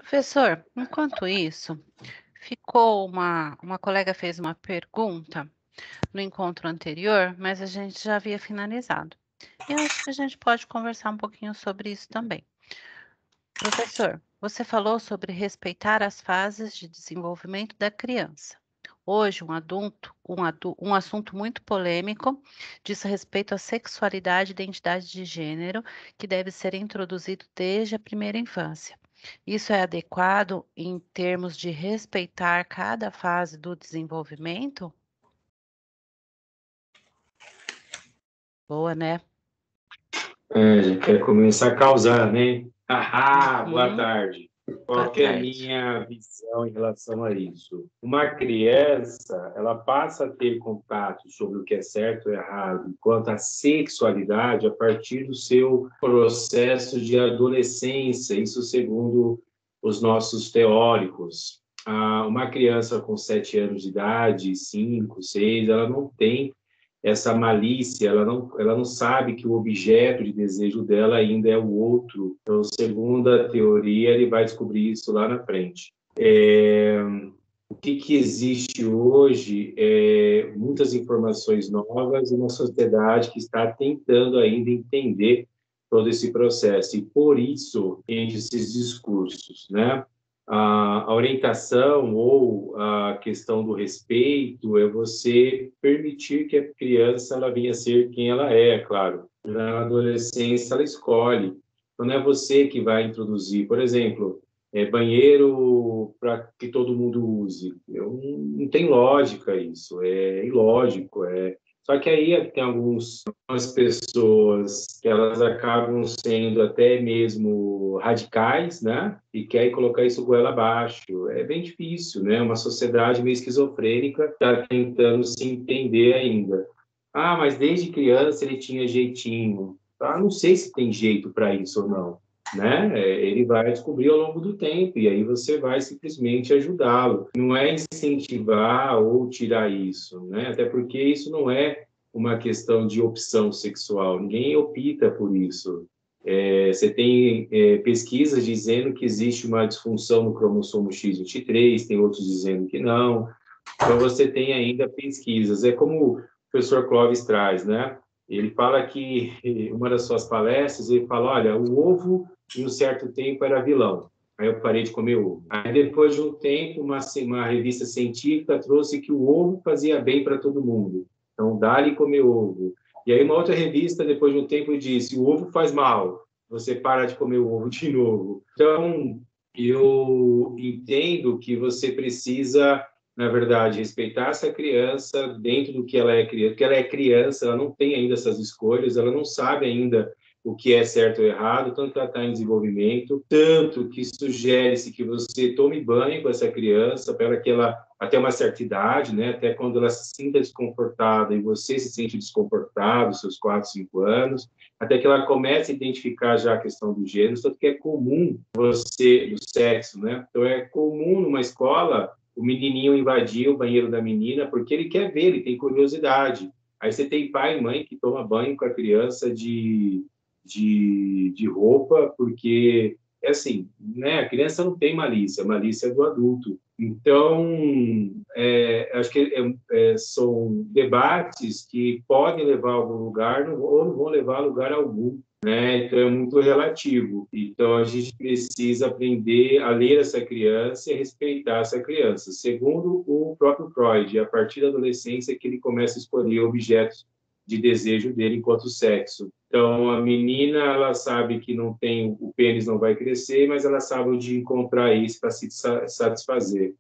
Professor, enquanto isso, ficou uma colega fez uma pergunta no encontro anterior, mas a gente já havia finalizado. Eu acho que a gente pode conversar um pouquinho sobre isso também. Professor, você falou sobre respeitar as fases de desenvolvimento da criança. Hoje, um assunto muito polêmico diz respeito à sexualidade e identidade de gênero, que deve ser introduzido desde a primeira infância. Isso é adequado em termos de respeitar cada fase do desenvolvimento? Boa, né? Já quer começar causando, né? Boa Uhum, tarde. boa Qual que é a tarde. minha visão em relação a isso? Uma criança, ela passa a ter contato sobre o que é certo ou errado quanto à sexualidade a partir do seu processo de adolescência, isso segundo os nossos teóricos. Uma criança com 7 anos de idade, 5, 6, ela não tem essa malícia, ela não sabe que o objeto de desejo dela ainda é o outro. Então, segundo a teoria, ele vai descobrir isso lá na frente. O que existe hoje é muitas informações novas e uma sociedade que está tentando ainda entender todo esse processo. E por isso, esses discursos, né? A orientação ou a questão do respeito é você permitir que a criança ela venha a ser quem ela é, claro. Na adolescência, ela escolhe. Então, não é você que vai introduzir. Por exemplo, banheiro para que todo mundo use. Não tem lógica isso, é ilógico. Só que aí tem algumas pessoas que elas acabam sendo até mesmo radicais, né? E querem colocar isso goela abaixo. É bem difícil, né? Uma sociedade meio esquizofrênica está tentando se entender ainda. Mas desde criança ele tinha jeitinho. Não sei se tem jeito para isso ou não, né? Ele vai descobrir ao longo do tempo e aí você vai simplesmente ajudá-lo. Não é incentivar ou tirar isso, né? Até porque isso não é uma questão de opção sexual. Ninguém opta por isso. Você tem pesquisas dizendo que existe uma disfunção no cromossomo X23, tem outros dizendo que não. Então, você tem ainda pesquisas. É como o professor Clóvis traz, né? Ele fala que, uma das suas palestras, ele fala, olha, o ovo, em um certo tempo, era vilão. Aí eu parei de comer ovo. Aí, depois de um tempo, uma revista científica trouxe que o ovo fazia bem para todo mundo. Então, dá-lhe comer ovo. E aí, uma outra revista, depois de um tempo, disse, o ovo faz mal. Você para de comer o ovo de novo. Então, eu entendo que você precisa, na verdade, respeitar essa criança dentro do que ela é criança, porque ela é criança, ela não tem ainda essas escolhas, ela não sabe ainda o que é certo ou errado, tanto que ela está em desenvolvimento, tanto que sugere-se que você tome banho com essa criança para que ela, até uma certa idade, né, até quando ela se sinta desconfortável e você se sente desconfortável, seus 4, 5 anos, até que ela comece a identificar já a questão do gênero, tanto que é comum você, do sexo, né? Então, é comum numa escola o menininho invadir o banheiro da menina porque ele quer ver, ele tem curiosidade. Aí você tem pai e mãe que toma banho com a criança de roupa, porque, é assim, né, a criança não tem malícia, a malícia é do adulto. Então, acho que são debates que podem levar a algum lugar ou não vão levar a lugar algum. Então, é muito relativo. Então, a gente precisa aprender a ler essa criança e a respeitar essa criança. Segundo o próprio Freud, a partir da adolescência que ele começa a escolher objetos de desejo dele enquanto sexo. Então, a menina, ela sabe que não tem, o pênis não vai crescer, mas ela sabe onde encontrar isso para se satisfazer.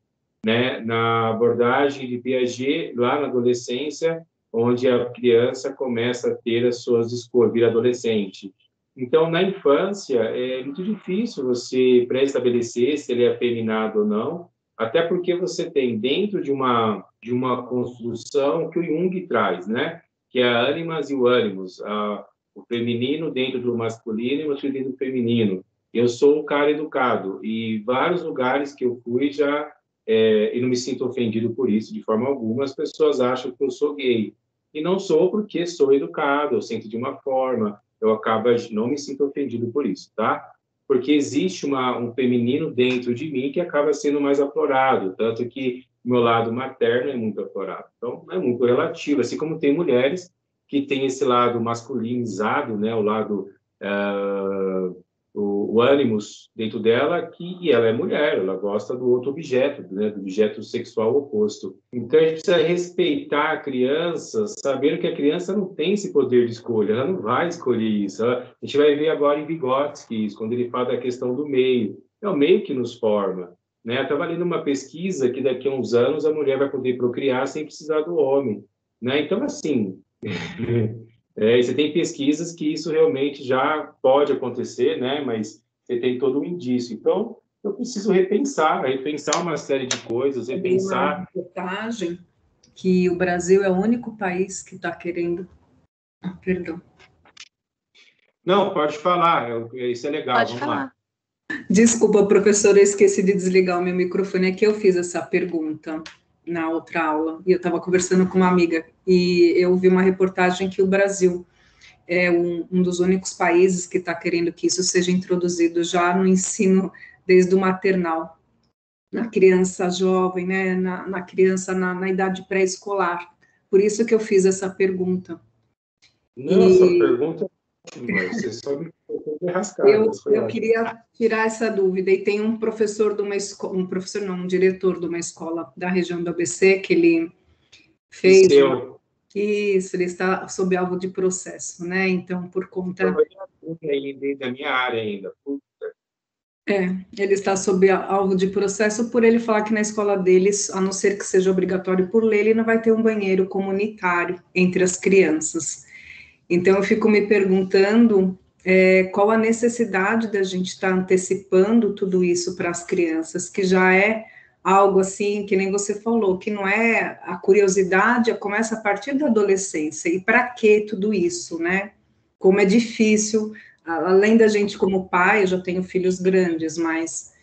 Né? Na abordagem de Piaget, lá na adolescência, onde a criança começa a ter as suas escolhas, vir adolescente. Então, na infância, é muito difícil você pré-estabelecer se ele é afeminado ou não, até porque você tem dentro de uma construção que o Jung traz, né? Que é a animas e o animus, o feminino dentro do masculino e o masculino do feminino. Eu sou um cara educado e vários lugares que eu fui já e não me sinto ofendido por isso de forma alguma. As pessoas acham que eu sou gay e não sou porque sou educado, eu sinto de uma forma, eu acabo não me sinto ofendido por isso, tá? porque existe um feminino dentro de mim que acaba sendo mais aflorado, tanto que meu lado materno é muito aflorado. Então, é muito relativo, assim como tem mulheres que têm esse lado masculinizado, né, o lado, o ânimos dentro dela, e ela é mulher, ela gosta do outro objeto, né, do objeto sexual oposto. Então, a gente precisa respeitar a criança, sabendo que a criança não tem esse poder de escolha, ela não vai escolher isso. A gente vai ver agora em Vygotsky, quando ele fala da questão do meio. É o meio que nos forma. Né? Eu estava lendo uma pesquisa que daqui a uns anos a mulher vai poder procriar sem precisar do homem. Né? Então, assim, você tem pesquisas que isso realmente já pode acontecer, né? Mas você tem todo um indício. Então, eu preciso repensar uma série de coisas, Eu vi uma reportagem que o Brasil é o único país que está querendo... perdão. Não, pode falar, isso é legal, Pode vamos falar. lá. Desculpa, professora, eu esqueci de desligar o meu microfone. É que eu fiz essa pergunta na outra aula, e eu estava conversando com uma amiga, e eu vi uma reportagem que o Brasil é um dos únicos países que está querendo que isso seja introduzido já no ensino desde o maternal, na criança jovem, né, na criança na idade pré-escolar. Por isso que eu fiz essa pergunta. Nossa, pergunta ótima, você só me eu queria tirar essa dúvida, e tem um professor de uma escola, um diretor de uma escola da região do ABC, que ele fez... Isso, ele está sob alvo de processo, né? Então, por conta... da minha área ainda. Ele está sob alvo de processo por ele falar que na escola deles, a não ser que seja obrigatório por lei, ele não vai ter um banheiro comunitário entre as crianças. Então, eu fico me perguntando qual a necessidade da gente estar antecipando tudo isso para as crianças, que já é algo assim, que nem você falou, que não é a curiosidade, começa a partir da adolescência. E para que tudo isso, né? Como é difícil, além da gente como pai, eu já tenho filhos grandes, mas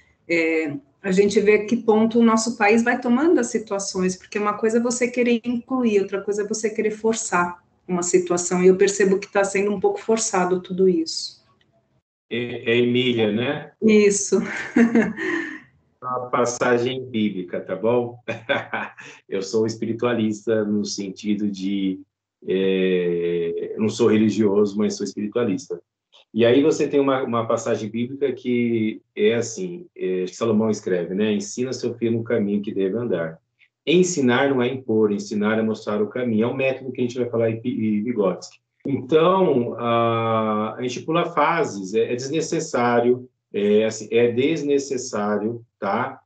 a gente vê que ponto o nosso país vai tomando as situações, porque uma coisa é você querer incluir, outra coisa é você querer forçar uma situação, e eu percebo que está sendo um pouco forçado tudo isso. É Emília, né? Isso. Uma passagem bíblica, tá bom? Eu sou espiritualista no sentido de... não sou religioso, mas sou espiritualista. E aí você tem uma passagem bíblica que é assim, Salomão escreve, né? Ensina seu filho no caminho que deve andar. Ensinar não é impor, ensinar é mostrar o caminho. É um método que a gente vai falar em Vygotsky. Então, a gente pula fases, é desnecessário, é desnecessário, tá?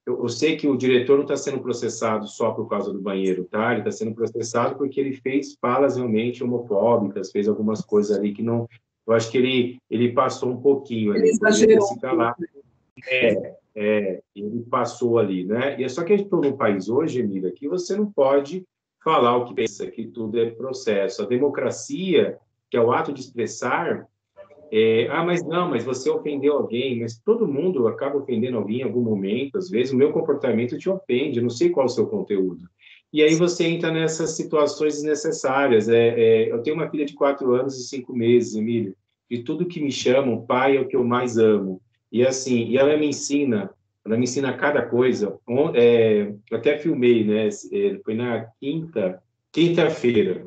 Eu sei que o diretor não está sendo processado só por causa do banheiro, tá? Ele está sendo processado porque ele fez falas realmente homofóbicas, fez algumas coisas ali que não... Eu acho que ele passou um pouquinho ali, ele exagerou. Ele passou ali, né? E é só que a gente está num país hoje, Emília, que você não pode falar o que pensa, que tudo é processo. A democracia, que é o ato de expressar, mas você ofendeu alguém, mas todo mundo acaba ofendendo alguém em algum momento, às vezes o meu comportamento te ofende, eu não sei qual é o seu conteúdo. E aí você entra nessas situações desnecessárias. Eu tenho uma filha de 4 anos e 5 meses, Emília, e tudo que me chamam, pai é o que eu mais amo. E assim, ela me ensina cada coisa. Eu até filmei, né? Foi na quinta-feira.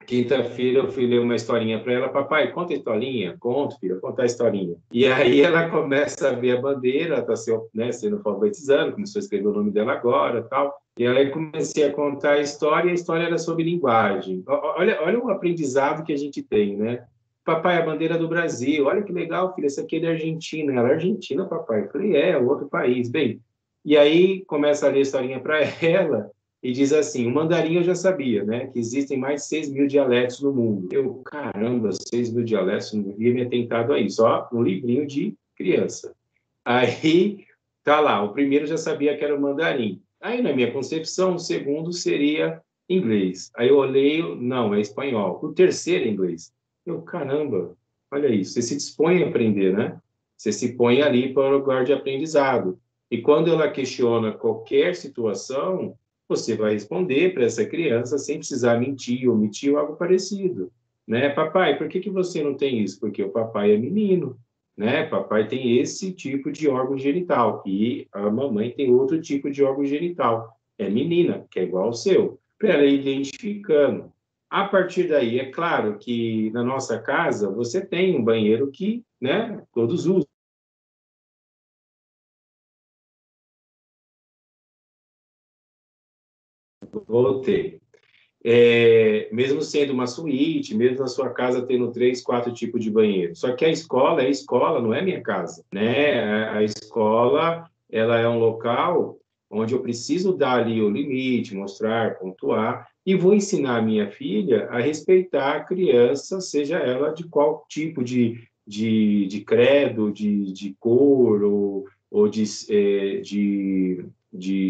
Quinta-feira eu fui ler uma historinha para ela. Papai, conta a historinha. Conto, filha, conta a historinha. E aí ela começa a ver a bandeira, está sendo alfabetizando, começou a escrever o nome dela agora, tal. E aí comecei a contar a história era sobre linguagem. Olha o aprendizado que a gente tem, né? Papai, a bandeira do Brasil. Olha que legal, filha, essa aqui é da Argentina. Ela é Argentina, papai. Eu falei, é outro país. Bem, e aí começa a ler a historinha para ela, e diz assim, o mandarim eu já sabia, né, que existem mais de 6 mil dialetos no mundo. Eu, caramba, 6 mil dialetos, não havia me atentado a isso, ó, no livrinho de criança. Aí, tá lá, o primeiro já sabia que era o mandarim. Aí, na minha concepção, o segundo seria inglês. Aí eu olhei, não, é espanhol. O terceiro é inglês. Eu, caramba, olha isso, você se dispõe a aprender, né? Você se põe ali para o lugar de aprendizado. E quando ela questiona qualquer situação, você vai responder para essa criança sem precisar mentir, omitir ou algo parecido. Né? Papai, por que você não tem isso? Porque o papai é menino. né? Papai tem esse tipo de órgão genital e a mamãe tem outro tipo de órgão genital. É menina, que é igual ao seu, para ela ir identificando. A partir daí, é claro que na nossa casa você tem um banheiro que, né, todos usam. Vou ter. Mesmo sendo uma suíte, mesmo na sua casa tendo 3, 4 tipos de banheiro. Só que a escola é escola, não é minha casa, né? A escola, ela é um local onde eu preciso dar ali o limite, mostrar, pontuar, e vou ensinar a minha filha a respeitar a criança, seja ela de qual tipo de credo, de cor ou de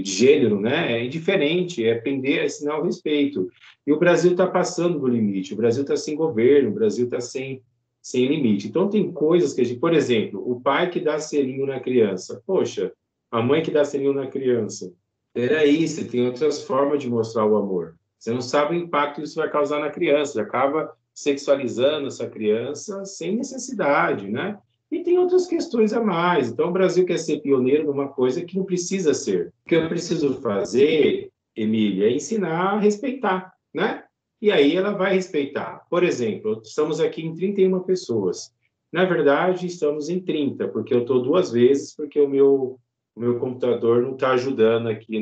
gênero, né? É indiferente, é aprender a ensinar o respeito. E o Brasil está passando do limite, o Brasil está sem governo, o Brasil está sem limite. Então, tem coisas que a gente... Por exemplo, o pai que dá selinho na criança. Poxa, a mãe que dá selinho na criança. Peraí, você tem outras formas de mostrar o amor. Você não sabe o impacto que isso vai causar na criança. Você acaba sexualizando essa criança sem necessidade, né? E tem outras questões a mais. Então, o Brasil quer ser pioneiro numa coisa que não precisa ser. O que eu preciso fazer, Emília, é ensinar a respeitar, né? E aí ela vai respeitar. Por exemplo, estamos aqui em 31 pessoas. Na verdade, estamos em 30, porque eu estou 2 vezes, porque o meu computador não está ajudando aqui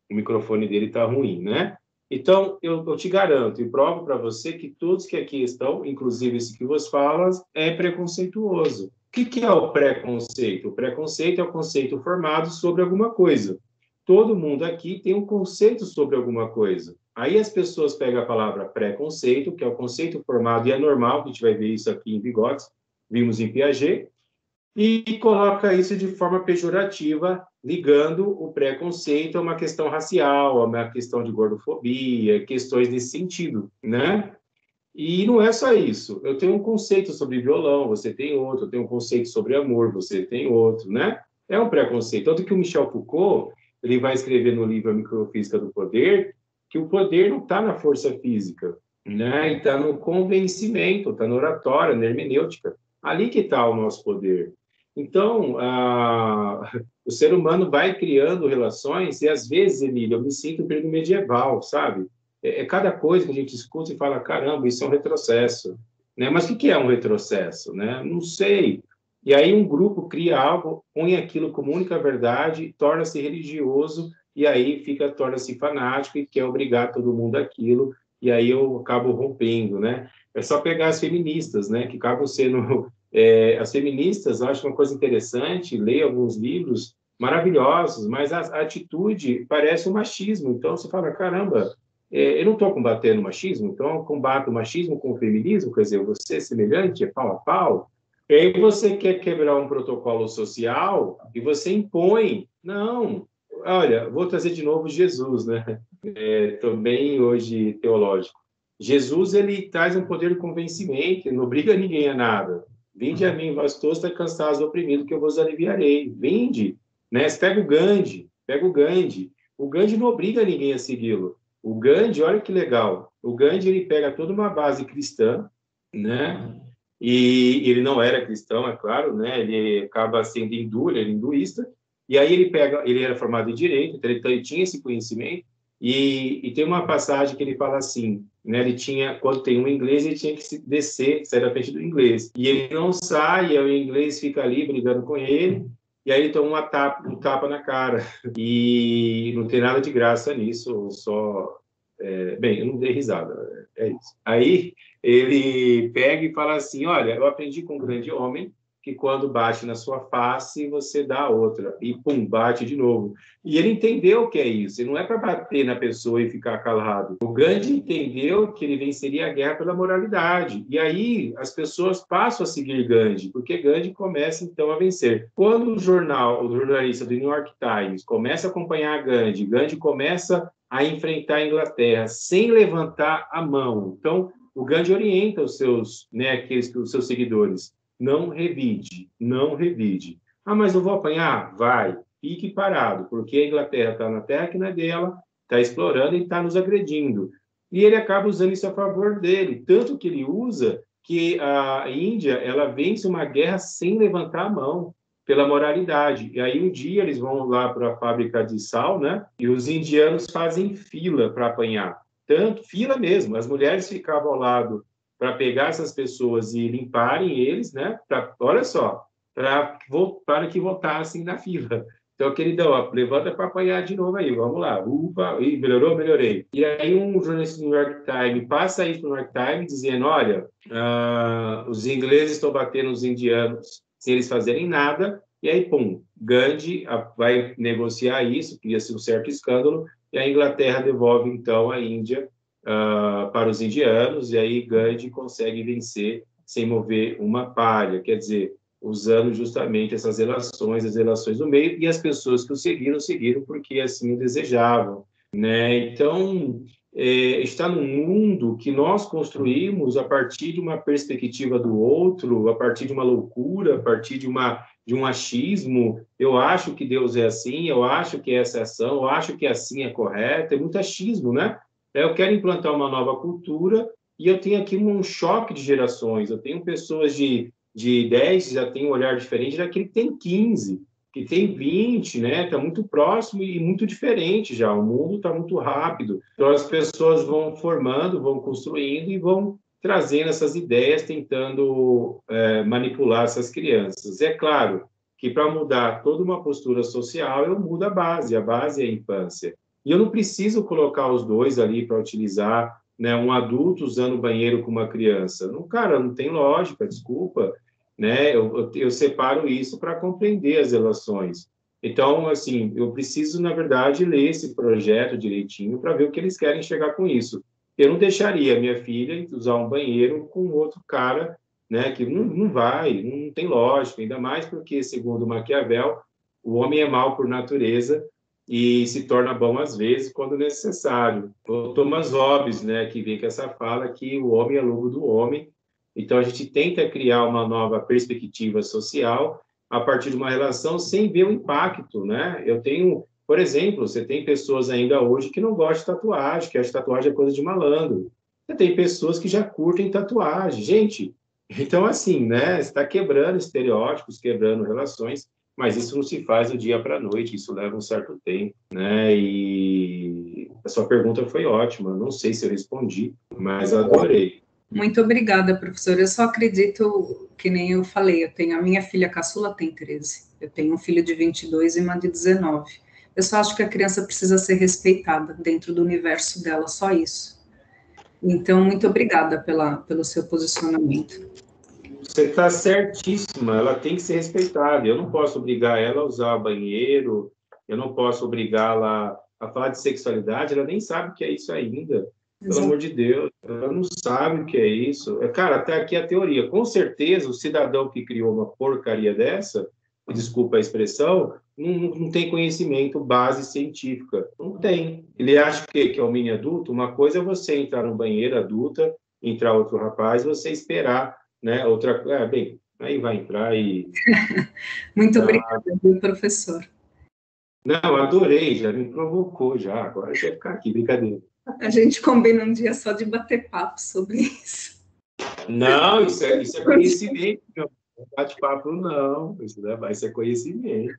o microfone dele está ruim, né? Então, eu te garanto e provo para você que todos que aqui estão, inclusive esse que vos fala, é preconceituoso. O que é o preconceito? O preconceito é o conceito formado sobre alguma coisa. Todo mundo aqui tem um conceito sobre alguma coisa. Aí as pessoas pegam a palavra preconceito, que é o conceito formado, e é normal, que a gente vai ver isso aqui em Vygotsky, vimos em Piaget, e coloca isso de forma pejorativa, ligando o preconceito a uma questão racial, a uma questão de gordofobia, questões desse sentido, né? E não é só isso. Eu tenho um conceito sobre violão, você tem outro. Eu tenho um conceito sobre amor, você tem outro, né? É um preconceito. Tanto que o Michel Foucault, ele vai escrever no livro A Microfísica do Poder, que o poder não está na força física, né? Está no convencimento, está na oratória, na hermenêutica. Ali que está o nosso poder. Então, o ser humano vai criando relações e, às vezes, Emília, eu me sinto no período medieval, sabe? É cada coisa que a gente escuta e fala, caramba, isso é um retrocesso, né? Mas o que é um retrocesso, né? Não sei. E aí um grupo cria algo, põe aquilo como única verdade, torna-se religioso e aí torna-se fanático e quer obrigar todo mundo àquilo e aí eu acabo rompendo, né? É só pegar as feministas, né? Que acabam sendo as feministas, eu acho uma coisa interessante, ler alguns livros maravilhosos, mas a atitude parece um machismo. Então você fala, caramba, eu não estou combatendo o machismo, então eu combato o machismo com o feminismo, quer dizer, você é semelhante, é pau a pau. E aí você quer quebrar um protocolo social e você impõe. Não, olha, vou trazer de novo Jesus, né? Também hoje teológico. Jesus, ele traz um poder de convencimento, ele não obriga ninguém a nada. Vinde a mim, vós todos estáis cansados e oprimidos, que eu vos aliviarei. Vinde, né? Você pega o Gandhi, pega o Gandhi. O Gandhi não obriga ninguém a segui-lo. O Gandhi, olha que legal, o Gandhi ele pega toda uma base cristã, né? E ele não era cristão, é claro, né? Ele acaba sendo hindu, ele era hinduísta, e aí ele era formado em direito, então ele tinha esse conhecimento, e tem uma passagem que ele fala assim, né? Ele tinha, quando tem um inglês, ele tinha que sair da frente do inglês, e ele não sai, e o inglês fica ali brigando com ele, e aí ele toma um tapa na cara. E não tem nada de graça nisso, só... bem, eu não dei risada, é isso. Aí ele pega e fala assim, olha, eu aprendi com um grande homem que quando bate na sua face, você dá a outra. E pum, bate de novo. E ele entendeu o que é isso. E não é para bater na pessoa e ficar calado. O Gandhi entendeu que ele venceria a guerra pela moralidade. E aí as pessoas passam a seguir Gandhi, porque Gandhi começa então a vencer. Quando o jornalista do New York Times começa a acompanhar Gandhi, Gandhi começa a enfrentar a Inglaterra sem levantar a mão. Então, o Gandhi orienta os seus, né, os seus seguidores. Não revide, não revide. Ah, mas eu vou apanhar? Vai. Fique parado, porque a Inglaterra está na terra que não é dela, está explorando e está nos agredindo. E ele acaba usando isso a favor dele. Tanto que ele usa que a Índia ela vence uma guerra sem levantar a mão pela moralidade. E aí um dia eles vão lá para a fábrica de sal, né? E os indianos fazem fila para apanhar. Tanto, fila mesmo. As mulheres ficavam ao lado para pegar essas pessoas e limparem eles, né? Olha só, para que voltassem na fila. Então, queridão, ó, levanta para apanhar de novo aí, vamos lá. Upa, melhorou, melhorei. E aí um jornalista do New York Times passa isso no New York Times dizendo, olha, os ingleses estão batendo nos indianos sem eles fazerem nada, e aí, pum, Gandhi vai negociar isso, cria ser um certo escândalo, e a Inglaterra devolve, então, a Índia para os indianos, e aí Gandhi consegue vencer sem mover uma palha, quer dizer, usando justamente essas relações, as relações do meio, e as pessoas que o seguiram porque assim o desejavam, né? Então, está num mundo que nós construímos a partir de uma perspectiva do outro, a partir de uma loucura, a partir de um achismo. Eu acho que Deus é assim, eu acho que essa é ação, eu acho que assim é correto, é muito achismo, né? Eu quero implantar uma nova cultura e eu tenho aqui um choque de gerações, eu tenho pessoas de 10 já tem um olhar diferente daquele que tem 15, que tem 20, né? Está muito próximo e muito diferente já. O mundo está muito rápido. Então, as pessoas vão formando, vão construindo e vão trazendo essas ideias, tentando manipular essas crianças. É claro que para mudar toda uma postura social, eu mudo a base é a infância. E eu não preciso colocar os dois ali para utilizar, né, um adulto usando o banheiro com uma criança. Não, cara, não tem lógica, desculpa. Né? Eu separo isso para compreender as relações. Então, assim, eu preciso, na verdade, ler esse projeto direitinho para ver o que eles querem chegar com isso. Eu não deixaria minha filha usar um banheiro com outro cara, né, que não vai, não tem lógica, ainda mais porque, segundo Maquiavel, o homem é mau por natureza e se torna bom às vezes quando necessário. O Thomas Hobbes, né, que vem com essa fala que o homem é lobo do homem. Então, a gente tenta criar uma nova perspectiva social a partir de uma relação sem ver o impacto, né? Eu tenho, por exemplo, você tem pessoas ainda hoje que não gostam de tatuagem, que acham que tatuagem é coisa de malandro. Você tem pessoas que já curtem tatuagem. Gente, então, assim, né? Você está quebrando estereótipos, quebrando relações, mas isso não se faz do dia para a noite, isso leva um certo tempo, né? E a sua pergunta foi ótima, não sei se eu respondi, mas adorei. Muito obrigada, professora. Eu só acredito, que nem eu falei, a minha filha caçula tem 13, eu tenho um filho de 22 e uma de 19. Eu só acho que a criança precisa ser respeitada dentro do universo dela, só isso. Então, muito obrigada pelo seu posicionamento. Você está certíssima, ela tem que ser respeitada. Eu não posso obrigar ela a usar banheiro, eu não posso obrigá-la a falar de sexualidade, ela nem sabe o que é isso ainda. Pelo amor de Deus, ela não sabe o que é isso. Cara, até aqui a teoria. Com certeza, o cidadão que criou uma porcaria dessa, desculpa a expressão, não tem conhecimento, base científica. Não tem. Ele acha que é um mini adulto. Uma coisa é você entrar no banheiro adulta, entrar outro rapaz, você esperar, né? Outra, bem, aí vai entrar e... Muito obrigada, professor. Não, adorei, já me provocou já. Agora você vai ficar aqui, brincadeira. A gente combina um dia só de bater papo sobre isso. Não, isso é conhecimento, não bate-papo não, isso é conhecimento.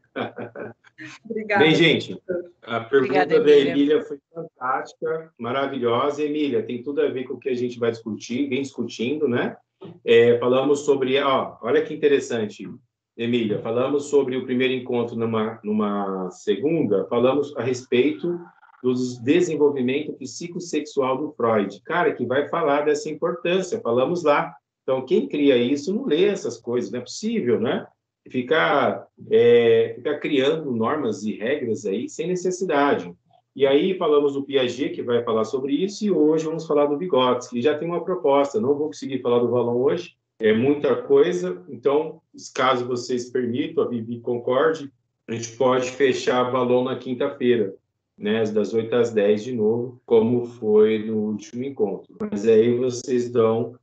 Obrigada. Bem, gente, a pergunta da Emília foi fantástica, maravilhosa. Emília, tem tudo a ver com o que a gente vai discutir, vem discutindo, né? Falamos sobre, olha que interessante, Emília, falamos sobre o primeiro encontro numa segunda, falamos a respeito do desenvolvimento psicossexual do Freud. Cara, que vai falar dessa importância, falamos lá. Então, quem cria isso não lê essas coisas, não é possível, né? Ficar criando normas e regras aí sem necessidade. E aí falamos do Piaget, que vai falar sobre isso, e hoje vamos falar do Vygotsky, que já tem uma proposta. Não vou conseguir falar do Valon hoje, é muita coisa, então, caso vocês permitam, a Vivi concorde, a gente pode fechar Valon na quinta-feira. né, das 8 às 10 de novo, como foi no último encontro. Mas aí vocês dão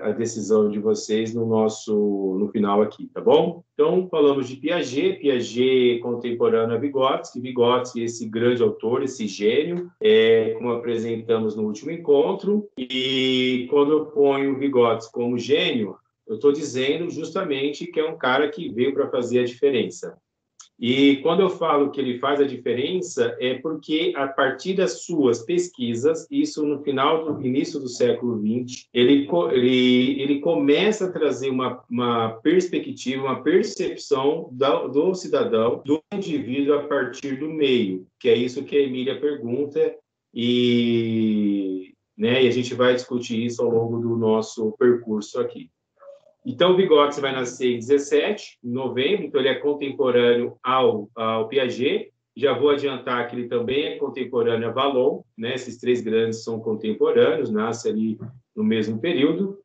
a decisão de vocês no final aqui, tá bom? Então, falamos de Piaget contemporâneo a Vygotsky, esse grande autor, esse gênio, como apresentamos no último encontro. E quando eu ponho o Vygotsky como gênio, eu estou dizendo justamente que é um cara que veio para fazer a diferença. E quando eu falo que ele faz a diferença, é porque, a partir das suas pesquisas, isso no início do século XX, ele começa a trazer uma perspectiva, uma percepção do cidadão, do indivíduo a partir do meio, que é isso que a Emília pergunta, e a gente vai discutir isso ao longo do nosso percurso aqui. Então, o Vygotsky vai nascer em 17 de novembro, então ele é contemporâneo ao Piaget. Já vou adiantar que ele também é contemporâneo a Vallon, né? Esses três grandes são contemporâneos, nascem ali no mesmo período.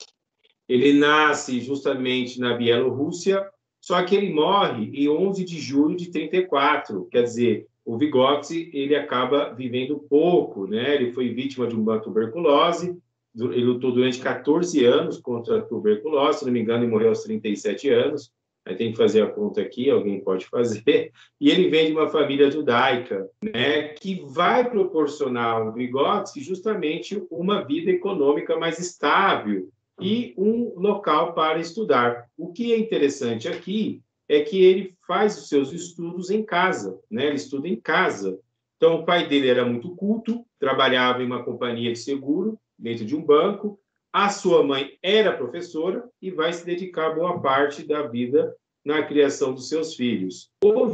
Ele nasce justamente na Bielorrússia, só que ele morre em 11 de julho de 34, quer dizer, o Vygotsky ele acaba vivendo pouco, né? Ele foi vítima de uma tuberculose. Ele lutou durante 14 anos contra a tuberculose, se não me engano, ele morreu aos 37 anos. Aí tem que fazer a conta aqui, alguém pode fazer. E ele vem de uma família judaica, né, que vai proporcionar ao Vygotsky justamente uma vida econômica mais estável e um local para estudar. O que é interessante aqui é que ele faz os seus estudos em casa, né? Ele estuda em casa. Então, o pai dele era muito culto, trabalhava em uma companhia de seguro, dentro de um banco. A sua mãe era professora e vai se dedicar boa parte da vida na criação dos seus filhos. O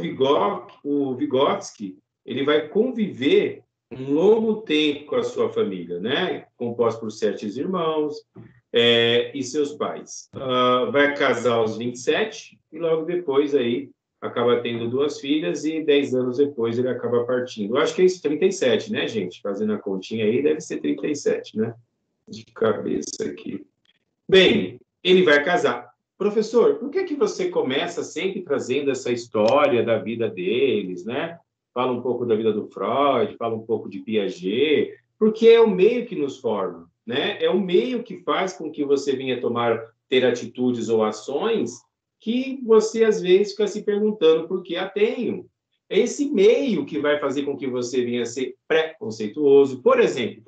Vygotsky, ele vai conviver um longo tempo com a sua família, né? Composto por 7 irmãos e seus pais. Vai casar aos 27 e logo depois aí acaba tendo 2 filhas e 10 anos depois ele acaba partindo. Eu acho que é isso, 37, né, gente? Fazendo a continha aí, deve ser 37, né? De cabeça aqui. Bem, ele vai casar. Professor, por que você começa sempre trazendo essa história da vida deles, né? Fala um pouco da vida do Freud, fala um pouco de Piaget, porque é o meio que nos forma, né? É o meio que faz com que você venha ter atitudes ou ações que você, às vezes, fica se perguntando por que a tenho. É esse meio que vai fazer com que você venha ser preconceituoso. Por exemplo,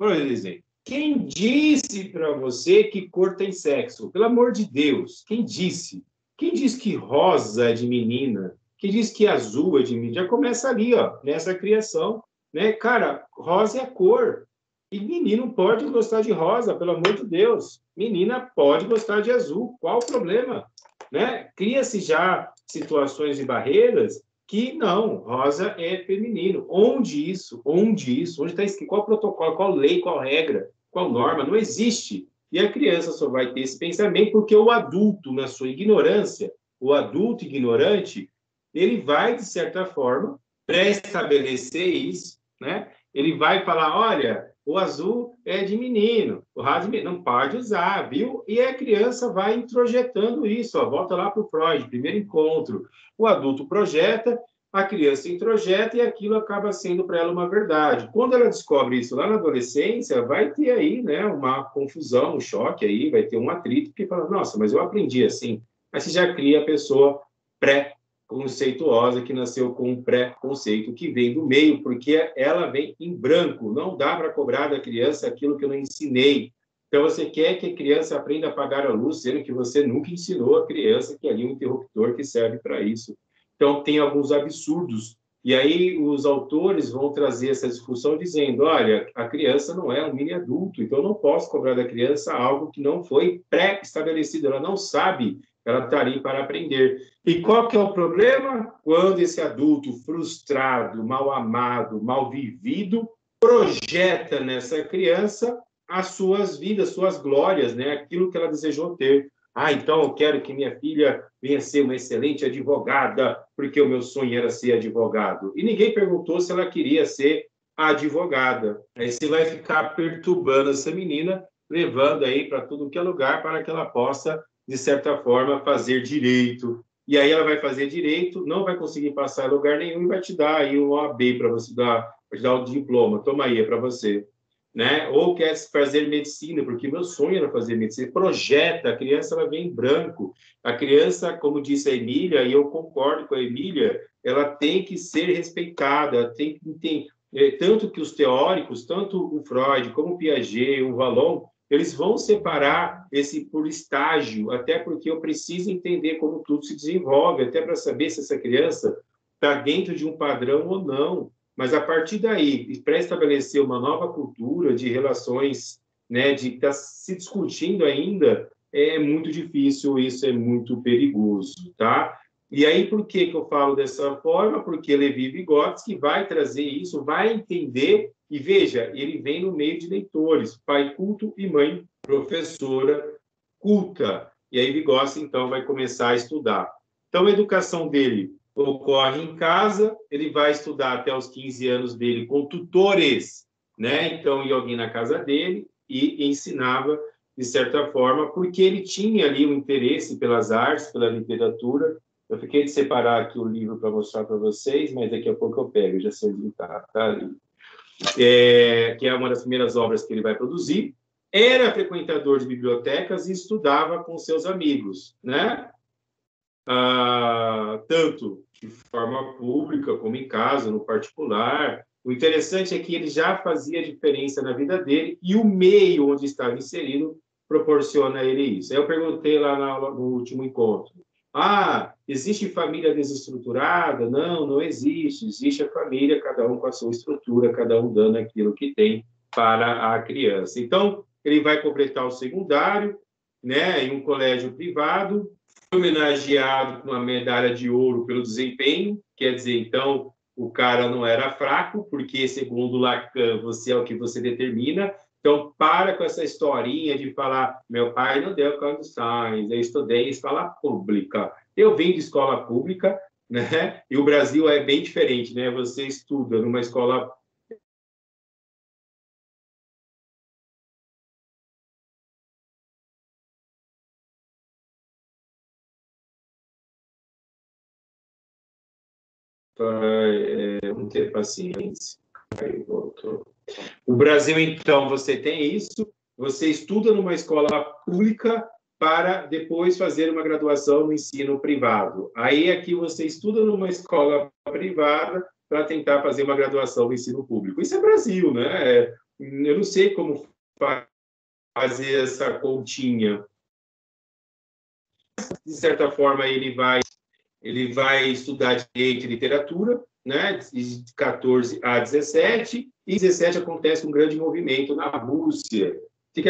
quem disse para você que cor tem sexo? Pelo amor de Deus, quem disse? Quem disse que rosa é de menina? Quem disse que azul é de menina? Já começa ali, ó, nessa criação, né? Cara, rosa é a cor. E menino pode gostar de rosa, pelo amor de Deus. Menina pode gostar de azul. Qual o problema? Né? Cria-se já situações e barreiras que não, rosa é feminino. Onde isso? Onde está escrito? Qual protocolo, qual lei, qual regra, qual norma? Não existe. E a criança só vai ter esse pensamento porque o adulto, na sua ignorância, o adulto ignorante, ele vai, de certa forma, pré-estabelecer isso, né? Ele vai falar, olha, o azul é de menino, o rosa não pode usar, viu? E a criança vai introjetando isso, ó, volta lá para o Freud, primeiro encontro. O adulto projeta, a criança introjeta e aquilo acaba sendo para ela uma verdade. Quando ela descobre isso lá na adolescência, vai ter aí, né, uma confusão, um choque aí, vai ter um atrito, porque fala, nossa, mas eu aprendi assim. Aí você já cria a pessoa pré-conceituosa, que nasceu com um pré-conceito, que vem do meio, porque ela vem em branco. Não dá para cobrar da criança aquilo que eu não ensinei. Então, você quer que a criança aprenda a apagar a luz, sendo que você nunca ensinou a criança que ali é um interruptor que serve para isso. Então, tem alguns absurdos. E aí, os autores vão trazer essa discussão dizendo, olha, a criança não é um mini-adulto, então eu não posso cobrar da criança algo que não foi pré-estabelecido, ela não sabe, ela está ali para aprender. E qual que é o problema? Quando esse adulto frustrado, mal amado, mal vivido, projeta nessa criança as suas vidas, suas glórias, né? Aquilo que ela desejou ter. Então eu quero que minha filha venha ser uma excelente advogada, porque o meu sonho era ser advogado. E ninguém perguntou se ela queria ser advogada. Aí você vai ficar perturbando essa menina, levando aí para tudo que é lugar, para que ela possa, de certa forma, fazer direito. e aí ela vai fazer direito, não vai conseguir passar em lugar nenhum e vai te dar aí um OAB para você dar, vai te dar o diploma, toma aí, é para você. Né? Ou quer fazer medicina, porque meu sonho era fazer medicina. Projeta, a criança ela vem em branco. A criança, como disse a Emília, e eu concordo com a Emília, ela tem que ser respeitada, tanto que os teóricos, tanto o Freud como o Piaget, o Vallon, eles vão separar esse por estágio, até porque eu preciso entender como tudo se desenvolve, até para saber se essa criança está dentro de um padrão ou não. Mas, a partir daí, para estabelecer uma nova cultura de relações, né, de estar se discutindo ainda, é muito difícil, isso é muito perigoso, tá? E aí, por que eu falo dessa forma? Porque Levi Vygotsky vai trazer isso, vai entender, e veja, ele vem no meio de leitores, pai culto e mãe professora culta. E aí Vygotsky, então, vai começar a estudar. Então, a educação dele ocorre em casa, ele vai estudar até os 15 anos dele com tutores, né? Então, ia alguém na casa dele e ensinava, de certa forma, porque ele tinha ali um interesse pelas artes, pela literatura. Eu fiquei de separar aqui o livro para mostrar para vocês, mas daqui a pouco eu pego, já sei onde está, tá ali. Que é uma das primeiras obras que ele vai produzir. Era frequentador de bibliotecas e estudava com seus amigos, né? Tanto de forma pública como em casa, no particular. O interessante é que ele já fazia diferença na vida dele e o meio onde estava inserido proporciona a ele isso. Aí eu perguntei lá no último encontro, existe família desestruturada? Não, não existe. Existe a família, cada um com a sua estrutura, cada um dando aquilo que tem para a criança. Então, ele vai completar o secundário, né, em um colégio privado, homenageado com uma medalha de ouro pelo desempenho, quer dizer, então, o cara não era fraco, porque, segundo Lacan, você é o que você determina. Então, para com essa historinha de falar, meu pai não deu condições, eu estudei em escola pública. Eu vim de escola pública, né? E o Brasil é bem diferente, né? Você estuda numa escola não ter paciência. Aí voltou. O Brasil, então, você tem isso, você estuda numa escola pública para depois fazer uma graduação no ensino privado. Aí aqui você estuda numa escola privada para tentar fazer uma graduação no ensino público. Isso é Brasil, né? Eu não sei como fazer essa continha. De certa forma, ele vai estudar direito e literatura, né, de 14 a 17, e 17 acontece um grande movimento na Rússia. O que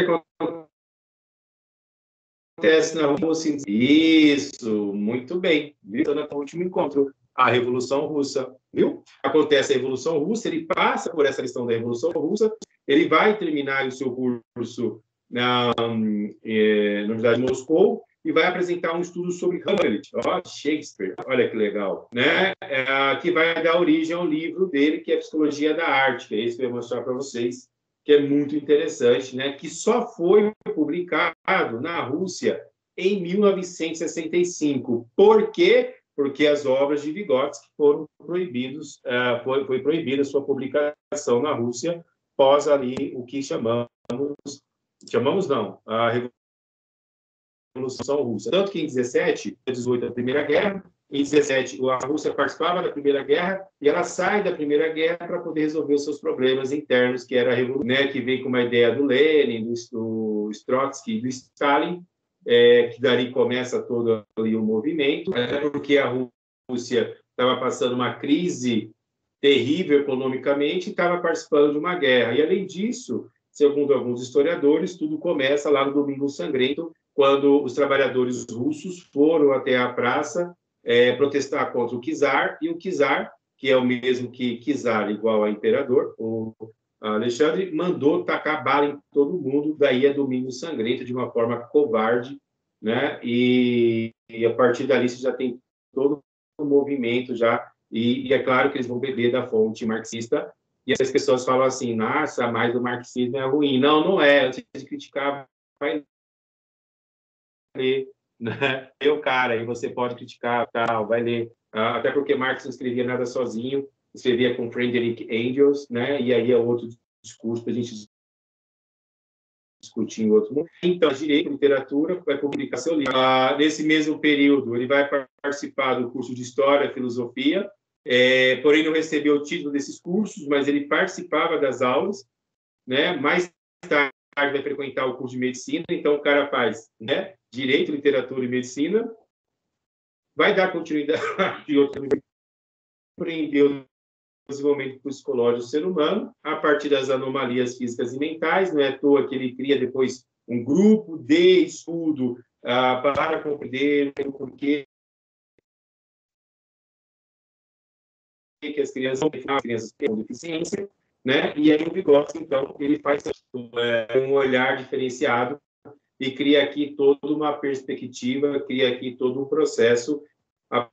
acontece na Rússia? Isso, muito bem. Viu? No último encontro, a Revolução Russa, viu? Acontece a Revolução Russa, ele passa por essa questão da Revolução Russa, ele vai terminar o seu curso na Universidade de Moscou, e vai apresentar um estudo sobre Hamlet, Shakespeare, olha que legal, né? Que vai dar origem ao livro dele, que é Psicologia da Arte, que é esse que eu vou mostrar para vocês, que é muito interessante, né? Que só foi publicado na Rússia em 1965. Por quê? Porque as obras de Vygotsky foram proibidas, foi proibida sua publicação na Rússia após ali o que chamamos não, a Revolução Russa. Tanto que em 17, 18, a Primeira Guerra, em 17, a Rússia participava da Primeira Guerra e ela sai da Primeira Guerra para poder resolver os seus problemas internos, que era a revolução, né, que vem com uma ideia do Lenin, do Trotsky e do Stalin, que dali começa todo ali o movimento, porque a Rússia estava passando uma crise terrível economicamente e estava participando de uma guerra. E, além disso, segundo alguns historiadores, tudo começa lá no Domingo Sangrento, quando os trabalhadores russos foram até a praça protestar contra o czar, e o czar, que é o mesmo que czar igual a imperador, o Alexandre, mandou tacar bala em todo mundo, daí é Domingo Sangrento, de uma forma covarde, né? E a partir dali você já tem todo o movimento já, e é claro que eles vão beber da fonte marxista, e as pessoas falam assim, nossa, mas o marxismo é ruim. Não, não é, antes de criticar, vai ler né? Eu, cara, e você pode criticar, tal, vai ler. Até porque Marx não escrevia nada sozinho, escrevia com Friedrich Engels, né? E aí é outro discurso para a gente discutir em outro momento. Então, direito, literatura, vai publicar seu livro. Nesse mesmo período, ele vai participar do curso de História, Filosofia, porém não recebeu o título desses cursos, mas ele participava das aulas, né? Mais tarde vai frequentar o curso de Medicina, então o cara faz, né? Direito, Literatura e Medicina, vai dar continuidade de outro empreendeu o desenvolvimento psicológico do ser humano, a partir das anomalias físicas e mentais, não é à toa que ele cria depois um grupo de estudo para compreender o porquê que as crianças têm deficiência, né? E aí o Vygotsky, então, ele faz um olhar diferenciado e cria aqui toda uma perspectiva, cria aqui todo um processo a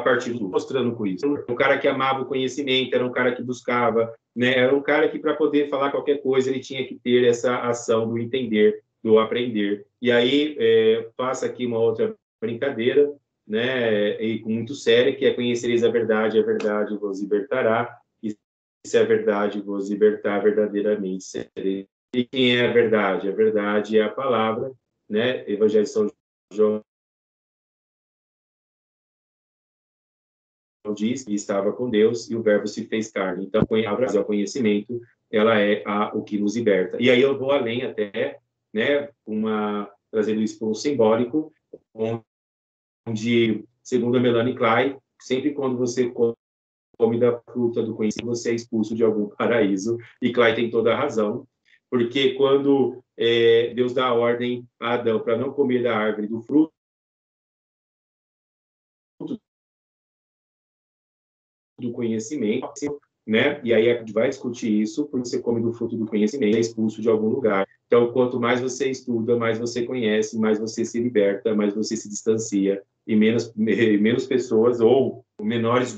partir do mostrando com isso. Um cara que amava o conhecimento, era um cara que buscava, né? Era um cara que, para poder falar qualquer coisa, ele tinha que ter essa ação do entender, do aprender. E aí, passa aqui uma outra brincadeira, né? E muito séria, que é: conhecereis a verdade vos libertará, e se a verdade vos libertar, verdadeiramente sereis. E quem é a verdade? A verdade é a palavra, né? Evangelho de São João diz que estava com Deus e o verbo se fez carne. Então, a palavra é o conhecimento, ela é o que nos liberta. E aí eu vou além até, né, trazendo isso para um simbólico, onde, segundo a Melanie Klein, sempre quando você come da fruta do conhecimento, você é expulso de algum paraíso. E Klein tem toda a razão, porque quando Deus dá a ordem a Adão para não comer da árvore do fruto, do conhecimento, né? E aí a gente vai discutir isso, porque você come do fruto do conhecimento, é expulso de algum lugar. Então, quanto mais você estuda, mais você conhece, mais você se liberta, mais você se distancia, e menos pessoas ou menores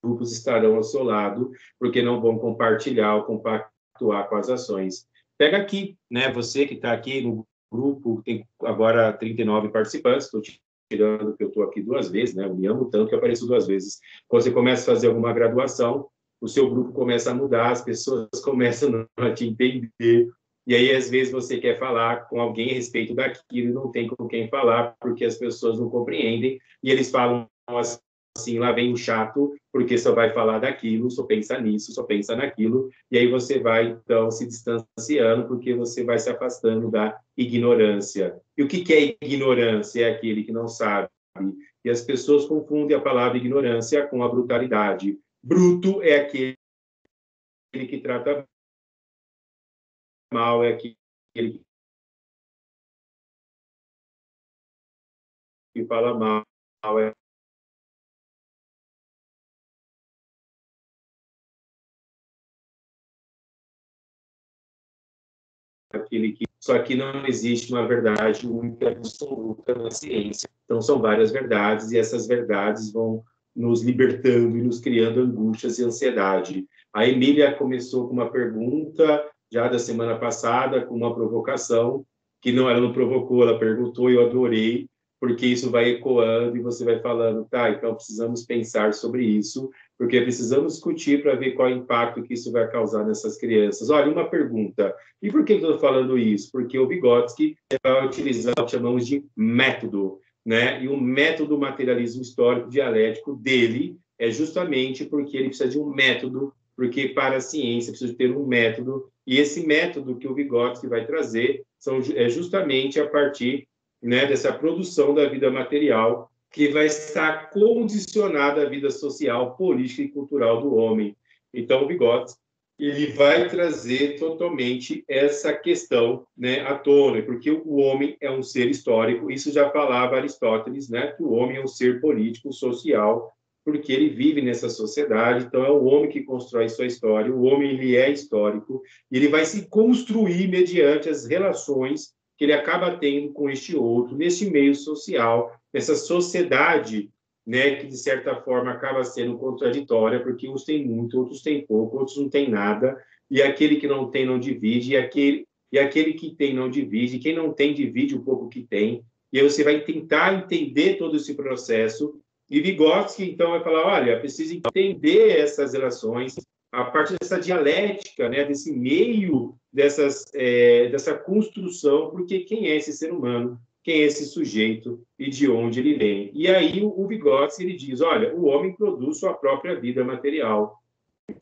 grupos estarão ao seu lado, porque não vão compartilhar ou compactuar com as ações. Pega aqui, né? Você que está aqui no grupo, tem agora 39 participantes, estou tirando que eu estou aqui 2 vezes, né? Eu me amo tanto que eu apareço 2 vezes. Quando você começa a fazer alguma graduação, o seu grupo começa a mudar, as pessoas começam a te entender, e aí, às vezes, você quer falar com alguém a respeito daquilo e não tem com quem falar, porque as pessoas não compreendem, e eles falam assim: lá vem o chato, porque só vai falar daquilo, só pensa nisso, só pensa naquilo, e aí você vai, então, se distanciando, porque você vai se afastando da ignorância. E o que é ignorância? É aquele que não sabe. E as pessoas confundem a palavra ignorância com a brutalidade. Bruto é aquele que trata mal, é aquele que fala mal, é aquele que... Só que não existe uma verdade única, absoluta na ciência. Então, são várias verdades, e essas verdades vão nos libertando e nos criando angústias e ansiedade. A Emília começou com uma pergunta, já da semana passada, com uma provocação, que não, ela não provocou, ela perguntou, e eu adorei, porque isso vai ecoando e você vai falando: tá, então precisamos pensar sobre isso, porque precisamos discutir para ver qual é o impacto que isso vai causar nessas crianças. Olha, uma pergunta: e por que eu estou falando isso? Porque o Vygotsky vai utilizar o que chamamos de método, né? E o método materialismo histórico dialético dele é justamente porque ele precisa de um método, porque para a ciência precisa ter um método, e esse método que o Vygotsky vai trazer é justamente a partir, né, dessa produção da vida material, que vai estar condicionada à vida social, política e cultural do homem. Então, o Vygotsky, ele vai trazer totalmente essa questão, né, à tona, porque o homem é um ser histórico. Isso já falava Aristóteles, né, que o homem é um ser político, social, porque ele vive nessa sociedade. Então, é o homem que constrói sua história. O homem, ele é histórico, e ele vai se construir mediante as relações que ele acaba tendo com este outro, neste meio social, nessa sociedade, né, que de certa forma acaba sendo contraditória, porque uns têm muito, outros têm pouco, outros não têm nada, e aquele que não tem não divide, e aquele e aquele que tem não divide, quem não tem divide o pouco que tem, e aí você vai tentar entender todo esse processo, e Vygotsky, então, vai falar, olha, precisa entender essas relações, a partir dessa dialética, né, desse meio, dessa construção, porque quem é esse ser humano, quem é esse sujeito e de onde ele vem. E aí o Vygotsky, ele diz, olha, o homem produz sua própria vida material,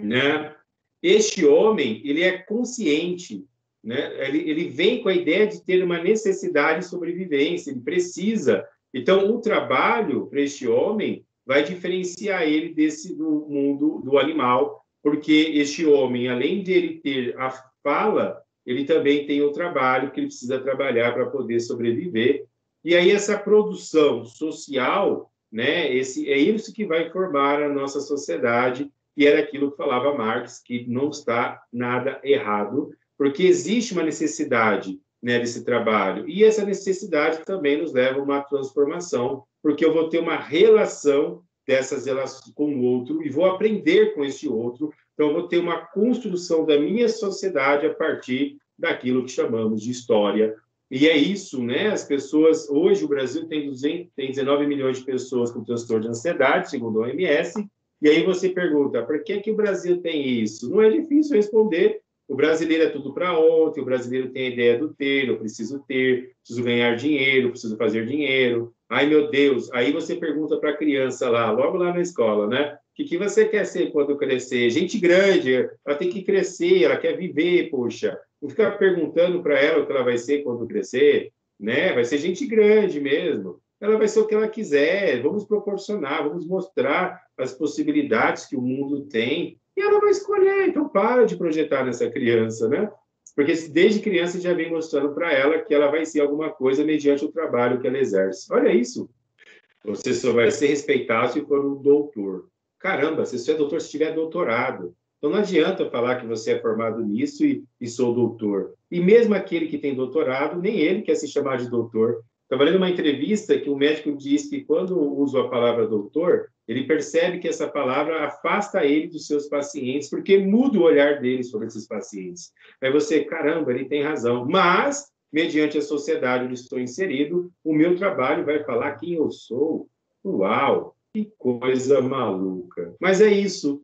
né? Este homem, ele é consciente, né? Ele vem com a ideia de ter uma necessidade de sobrevivência, ele precisa. Então, o trabalho para este homem vai diferenciar ele do mundo do animal, porque este homem, além de ele ter a fala, ele também tem o trabalho que ele precisa trabalhar para poder sobreviver. E aí essa produção social, né, é isso que vai formar a nossa sociedade, e era aquilo que falava Marx, que não está nada errado, porque existe uma necessidade, né, desse trabalho, e essa necessidade também nos leva a uma transformação, porque eu vou ter uma relação dessas relações com o outro e vou aprender com esse outro, então eu vou ter uma construção da minha sociedade a partir daquilo que chamamos de história. E é isso, né? As pessoas... Hoje, o Brasil tem 19 milhões de pessoas com transtorno de ansiedade, segundo a OMS, e aí você pergunta, por que o Brasil tem isso? Não é difícil responder. O brasileiro é tudo para ontem, o brasileiro tem a ideia do ter, eu preciso ganhar dinheiro, preciso fazer dinheiro. Ai, meu Deus! Aí você pergunta para a criança lá, logo lá na escola, né? O que você quer ser quando crescer? Gente grande, ela tem que crescer, ela quer viver, poxa. Não ficar perguntando para ela o que ela vai ser quando crescer, né? Vai ser gente grande mesmo. Ela vai ser o que ela quiser, vamos proporcionar, vamos mostrar as possibilidades que o mundo tem, e ela vai escolher. Então, para de projetar nessa criança, né? Porque desde criança já vem mostrando para ela que ela vai ser alguma coisa mediante o trabalho que ela exerce. Olha isso. Você só vai ser respeitado se for um doutor. Caramba, se você é doutor, se tiver doutorado. Então, não adianta falar que você é formado nisso e sou doutor. E mesmo aquele que tem doutorado, nem ele quer se chamar de doutor. Estava lendo uma entrevista que o médico diz que quando usa a palavra doutor, ele percebe que essa palavra afasta ele dos seus pacientes, porque muda o olhar dele sobre esses pacientes. Aí você, caramba, ele tem razão. Mas, mediante a sociedade onde estou inserido, o meu trabalho vai falar quem eu sou. Uau, que coisa maluca. Mas é isso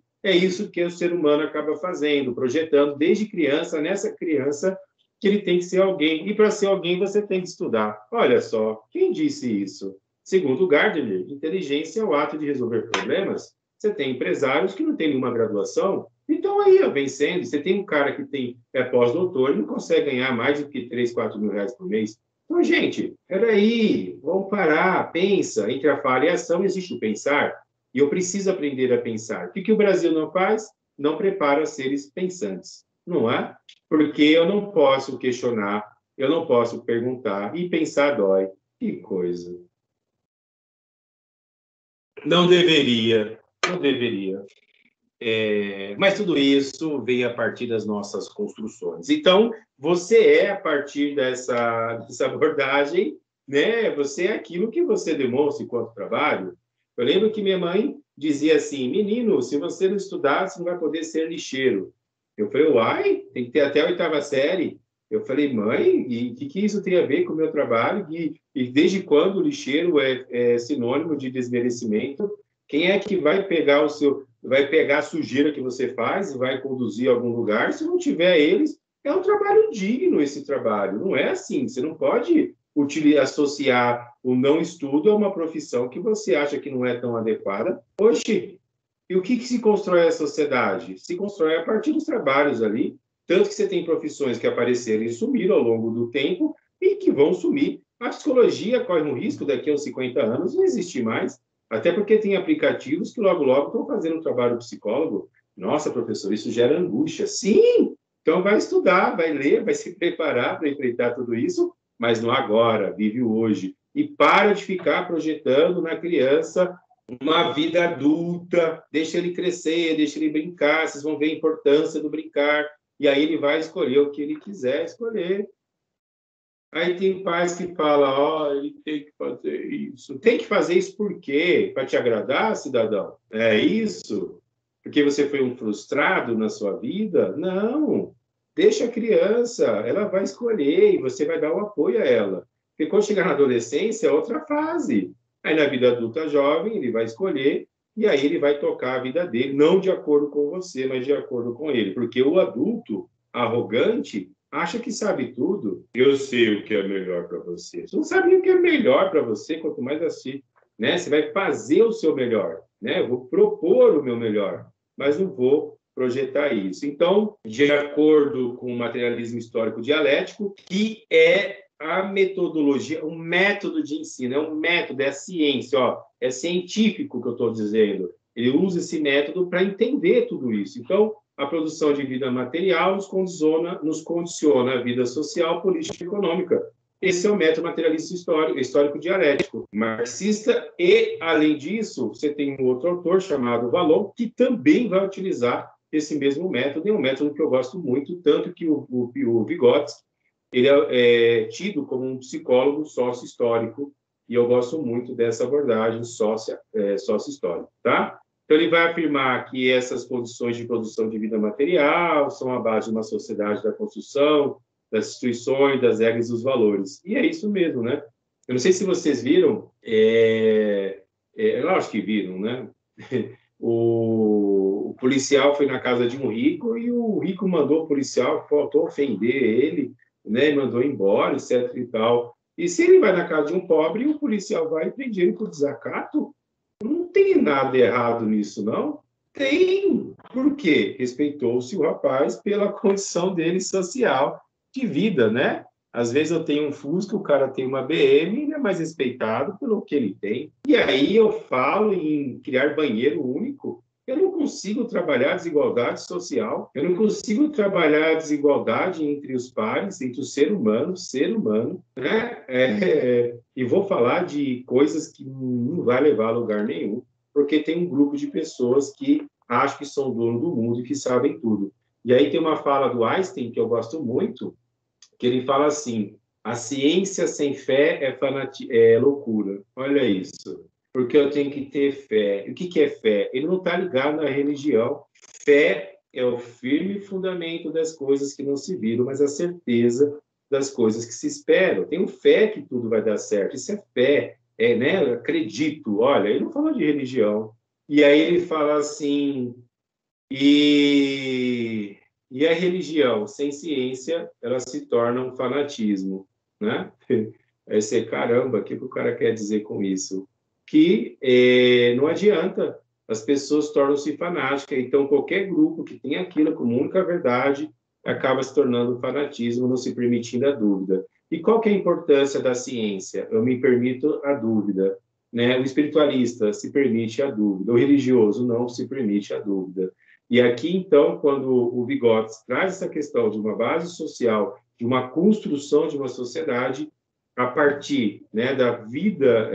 que o ser humano acaba fazendo, projetando desde criança, nessa criança, que ele tem que ser alguém. E para ser alguém, você tem que estudar. Olha só, quem disse isso? Segundo Gardner, inteligência é o ato de resolver problemas. Você tem empresários que não têm nenhuma graduação, então aí, ó, vencendo. Você tem um cara que é pós-doutor e não consegue ganhar mais do que 3, 4 mil reais por mês. Então, gente, peraí, vamos parar, pensa. Entre a fala e a ação existe o pensar. E eu preciso aprender a pensar. O que o Brasil não faz? Não prepara seres pensantes, não é? Porque eu não posso questionar, eu não posso perguntar, e pensar dói. Que coisa. Não deveria. Mas tudo isso veio a partir das nossas construções. Então, você é, a partir dessa abordagem, né? Você é aquilo que você demonstra enquanto trabalho. Eu lembro que minha mãe dizia assim, menino, se você não estudar, você não vai poder ser lixeiro. Eu falei, uai, tem que ter até a 8ª série. Eu falei, mãe, e o que isso tem a ver com o meu trabalho? E desde quando o lixeiro é sinônimo de desmerecimento? Quem é que vai pegar a sujeira que você faz e vai conduzir a algum lugar? Se não tiver eles, é um trabalho digno esse trabalho. Não é assim, você não pode associar o não estudo a uma profissão que você acha que não é tão adequada. Oxe, e o que se constrói a sociedade? Se constrói a partir dos trabalhos ali, tanto que você tem profissões que apareceram e sumiram ao longo do tempo e que vão sumir. A psicologia corre um risco daqui a uns 50 anos não existir mais, até porque tem aplicativos que logo estão fazendo um trabalho psicólogo. Nossa, professor, isso gera angústia. Sim! Então vai estudar, vai ler, vai se preparar para enfrentar tudo isso, mas no agora, vive o hoje. E para de ficar projetando na criança uma vida adulta, deixa ele crescer, deixa ele brincar, vocês vão ver a importância do brincar, e aí ele vai escolher o que ele quiser escolher. Aí tem pais que falam, ele tem que fazer isso. Tem que fazer isso por quê? Para te agradar, cidadão? É isso? Porque você foi um frustrado na sua vida? Não. Deixa a criança, ela vai escolher e você vai dar o apoio a ela. Porque quando chegar na adolescência é outra fase. Aí na vida adulta jovem, ele vai escolher e aí ele vai tocar a vida dele, não de acordo com você, mas de acordo com ele. Porque o adulto arrogante acha que sabe tudo. Eu sei o que é melhor para você. Você não sabe o que é melhor para você, quanto mais assim, né? Você vai fazer o seu melhor, né? Eu vou propor o meu melhor, mas não vou projetar isso. Então, de acordo com o materialismo histórico dialético, que é a metodologia, o método de ensino, é um método, é a ciência, ó, é científico que eu estou dizendo. Ele usa esse método para entender tudo isso. Então, a produção de vida material nos condiciona a vida social, política e econômica. Esse é o método materialista histórico dialético, marxista, e, além disso, você tem um outro autor chamado Vallon, que também vai utilizar esse mesmo método, e é um método que eu gosto muito, tanto que o Vygotsky, ele é tido como um psicólogo sócio-histórico, e eu gosto muito dessa abordagem sócio-histórica, tá? Então, ele vai afirmar que essas condições de produção de vida material são a base de uma sociedade da construção, das instituições, das regras e dos valores. E é isso mesmo, né? Eu não sei se vocês viram, eu acho que viram, né? O policial foi na casa de um rico e o rico mandou o policial, faltou ofender ele, né? Mandou embora, etc. e tal. E se ele vai na casa de um pobre, o policial vai e prende ele por desacato? Não tem nada errado nisso, não? Tem. Por quê? Respeitou-se o rapaz pela condição dele social de vida, né? Às vezes eu tenho um Fusca, o cara tem uma BM, ele é mais respeitado pelo que ele tem. E aí eu falo em criar banheiro único. Eu não consigo trabalhar a desigualdade social, eu não consigo trabalhar a desigualdade entre os pares, entre o ser humano, né? E vou falar de coisas que não vai levar a lugar nenhum, porque tem um grupo de pessoas que acham que são dono do mundo e que sabem tudo. E aí tem uma fala do Einstein que eu gosto muito, que ele fala assim: a ciência sem fé é loucura. Olha isso. Porque eu tenho que ter fé. E o que é fé? Ele não está ligado na religião. Fé é o firme fundamento das coisas que não se viram, mas a certeza das coisas que se esperam. Tenho fé que tudo vai dar certo. Isso é fé. Né? Eu acredito. Olha, ele não fala de religião. E aí ele fala assim... E a religião sem ciência, ela se torna um fanatismo, né? Aí você, caramba, o que o cara quer dizer com isso? Que não adianta, as pessoas tornam-se fanáticas, então qualquer grupo que tem aquilo como única verdade acaba se tornando fanatismo, não se permitindo a dúvida. E qual que é a importância da ciência? Eu me permito a dúvida, né? O espiritualista se permite a dúvida, o religioso não se permite a dúvida. E aqui, então, quando o Vygotsky traz essa questão de uma base social, de uma construção de uma sociedade, a partir, né, da vida,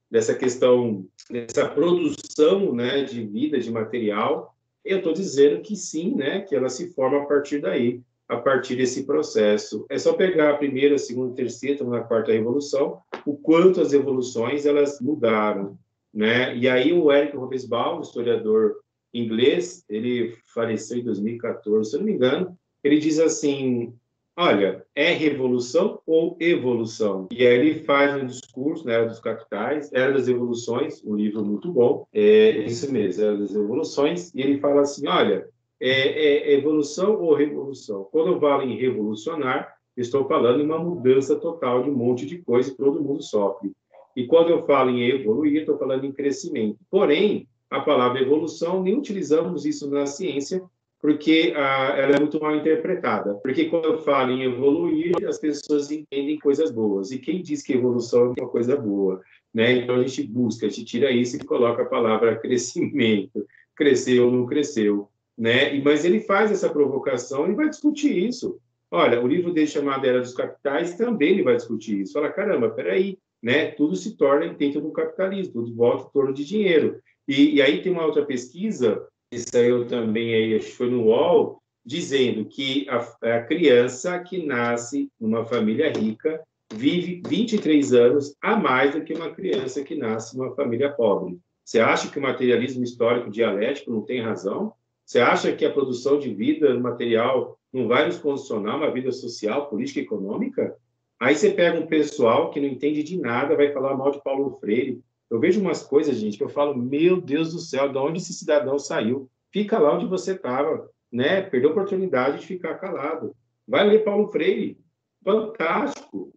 dessa questão, dessa produção, né, de vida, de material, eu estou dizendo que sim, né, que ela se forma a partir daí, a partir desse processo. É só pegar a primeira, a segunda, a terceira, a quarta revolução, o quanto as revoluções elas mudaram, né? E aí o Eric Hobsbawm, historiador inglês, ele faleceu em 2014, se eu não me engano, ele diz assim: olha, é revolução ou evolução? E aí ele faz um discurso na Era dos Capitais, Era das Evoluções, um livro muito bom, isso mesmo, Era das Evoluções, e ele fala assim: olha, é evolução ou revolução? Quando eu falo em revolucionar, estou falando em uma mudança total de um monte de coisa que todo mundo sofre. E quando eu falo em evoluir, estou falando em crescimento. Porém, a palavra evolução, nem utilizamos isso na ciência, porque ela é muito mal interpretada. Porque quando eu falo em evoluir, as pessoas entendem coisas boas. E quem diz que evolução é uma coisa boa? Né? Então, a gente busca, a gente tira isso e coloca a palavra crescimento. Cresceu ou não cresceu. Né? Mas ele faz essa provocação e vai discutir isso. Olha, o livro dele chamado Era dos Capitais também ele vai discutir isso. Fala, caramba, peraí, né? Tudo se torna dentro do capitalismo, tudo volta em torno de dinheiro. E aí tem uma outra pesquisa, que saiu também, aí, acho que foi no UOL, dizendo que a criança que nasce numa família rica vive 23 anos a mais do que uma criança que nasce numa família pobre. Você acha que o materialismo histórico dialético não tem razão? Você acha que a produção de vida material não vai nos condicionar uma vida social, política e econômica? Aí você pega um pessoal que não entende de nada, vai falar mal de Paulo Freire. Eu vejo umas coisas, gente, que eu falo, meu Deus do céu, de onde esse cidadão saiu? Fica lá onde você estava, né? Perdeu a oportunidade de ficar calado. Vai ler Paulo Freire. Fantástico.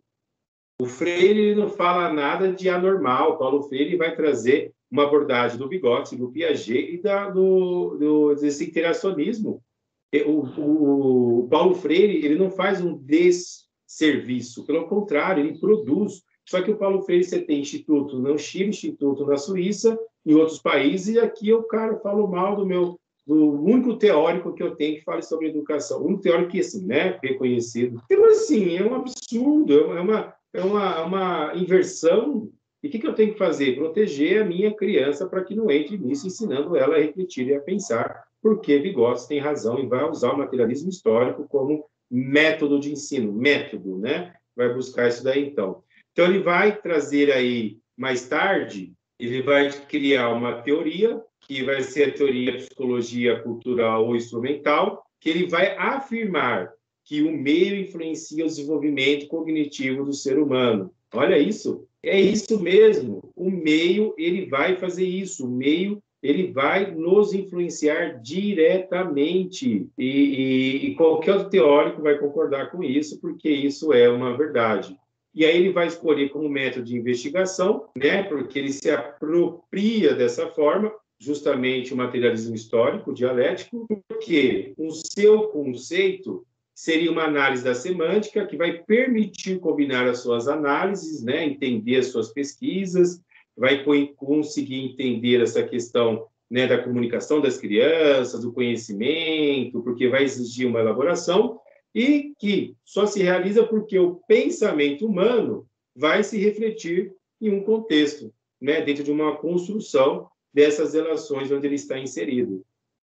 O Freire não fala nada de anormal. Paulo Freire vai trazer uma abordagem do Vygotsky, do Piaget e desse interacionismo. O Paulo Freire ele não faz um desserviço, pelo contrário, ele produz. Só que o Paulo Freire você tem instituto no Chile, instituto na Suíça, em outros países, e aqui eu, cara, falo mal do único teórico que eu tenho que fala sobre educação. Um teórico que, assim, né, reconhecido. Então, assim, é um absurdo, é uma inversão. E o que eu tenho que fazer? Proteger a minha criança para que não entre nisso, ensinando ela a refletir e a pensar, porque Vygotsky tem razão e vai usar o materialismo histórico como método de ensino, método, né? Vai buscar isso daí, então. Então, ele vai trazer aí, mais tarde, ele vai criar uma teoria, que vai ser a teoria de psicologia cultural ou instrumental, que ele vai afirmar que o meio influencia o desenvolvimento cognitivo do ser humano. Olha isso, é isso mesmo. O meio, ele vai fazer isso. O meio, ele vai nos influenciar diretamente. E qualquer outro teórico vai concordar com isso, porque isso é uma verdade. E aí ele vai escolher como método de investigação, né, porque ele se apropria dessa forma, justamente o materialismo histórico, dialético, porque o seu conceito seria uma análise da semântica que vai permitir combinar as suas análises, né, entender as suas pesquisas, vai conseguir entender essa questão, né, da comunicação das crianças, do conhecimento, porque vai exigir uma elaboração, e que só se realiza porque o pensamento humano vai se refletir em um contexto, né, dentro de uma construção dessas relações onde ele está inserido.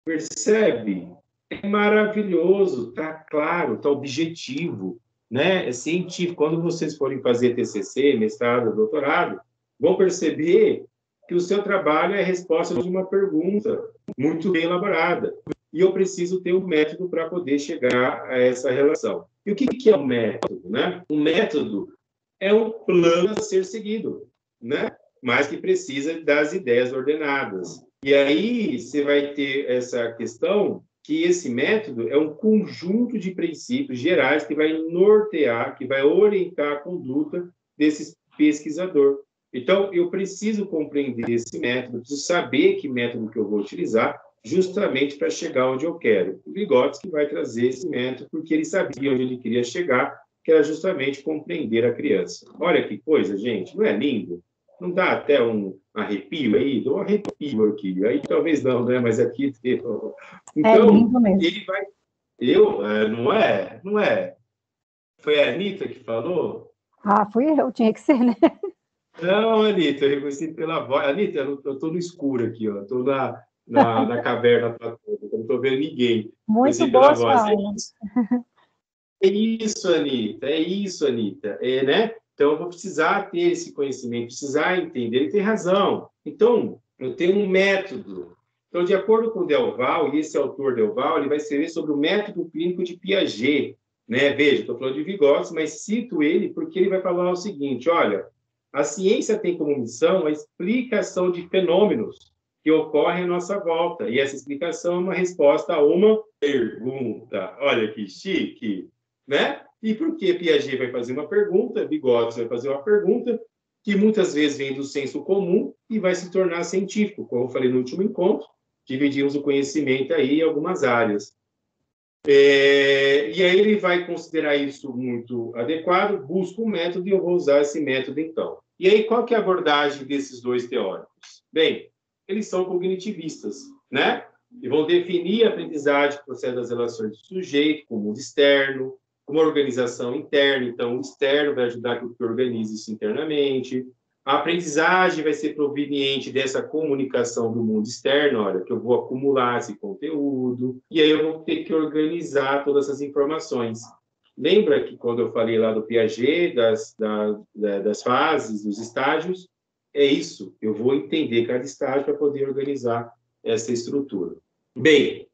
Percebe? É maravilhoso, está claro, está objetivo, né? É científico. Quando vocês forem fazer TCC, mestrado, doutorado, vão perceber que o seu trabalho é a resposta de uma pergunta muito bem elaborada. E eu preciso ter um método para poder chegar a essa relação. E o que é um método, né? Um método é um plano a ser seguido, né? Mas que precisa das ideias ordenadas. E aí você vai ter essa questão que esse método é um conjunto de princípios gerais que vai nortear, que vai orientar a conduta desse pesquisador. Então, eu preciso compreender esse método, preciso saber que método que eu vou utilizar, justamente para chegar onde eu quero. O Vygotsky vai trazer esse método porque ele sabia onde ele queria chegar, que era justamente compreender a criança. Olha que coisa, gente, não é lindo? Não dá até um arrepio aí? Dou um arrepio aqui. Aí talvez não, né? Mas aqui deu. Então, é lindo mesmo. Ele vai... Não é? Foi a Anitta que falou? Ah, fui eu, tinha que ser, né? Não, Anitta, eu reconheci pela voz. Anitta, eu estou no escuro aqui, ó. Estou na caverna, eu não estou vendo ninguém. Muito boa sua aula. É isso, Anitta. É, né? Então, eu vou precisar ter esse conhecimento, precisar entender. Ele tem razão. Então, eu tenho um método. Então, de acordo com o Delval, e esse autor Delval, ele vai escrever sobre o método clínico de Piaget. Né? Veja, estou falando de Vygotsky, mas cito ele porque ele vai falar o seguinte, olha, a ciência tem como missão a explicação de fenômenos que ocorrem à nossa volta. E essa explicação é uma resposta a uma pergunta. Olha que chique, né? E por que Piaget vai fazer uma pergunta, Vygotsky vai fazer uma pergunta, que muitas vezes vem do senso comum e vai se tornar científico. Como eu falei no último encontro, dividimos o conhecimento aí em algumas áreas. E aí ele vai considerar isso muito adequado, busca um método e eu vou usar esse método então. E aí qual que é a abordagem desses dois teóricos? Bem, eles são cognitivistas, né? E vão definir a aprendizagem que procede das relações do sujeito com o mundo externo, com uma organização interna. Então, o externo vai ajudar que organize isso internamente. A aprendizagem vai ser proveniente dessa comunicação do mundo externo, olha, que eu vou acumular esse conteúdo, e aí eu vou ter que organizar todas essas informações. Lembra que quando eu falei lá do Piaget, das fases, dos estágios? É isso, eu vou entender cada estágio para poder organizar essa estrutura. Bem,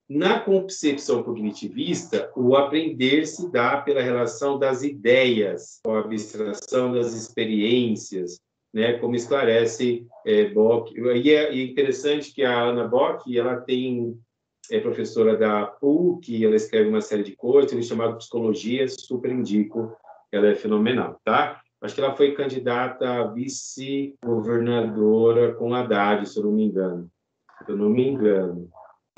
Na concepção cognitivista, o aprender se dá pela relação das ideias, com a abstração das experiências, né? Como esclarece Bock. E é interessante que a Ana Bock, ela é professora da PUC, ela escreve uma série de coisas, tem um chamado Psicologia, super indico, ela é fenomenal, tá? Acho que ela foi candidata a vice-governadora com Haddad, se eu não me engano.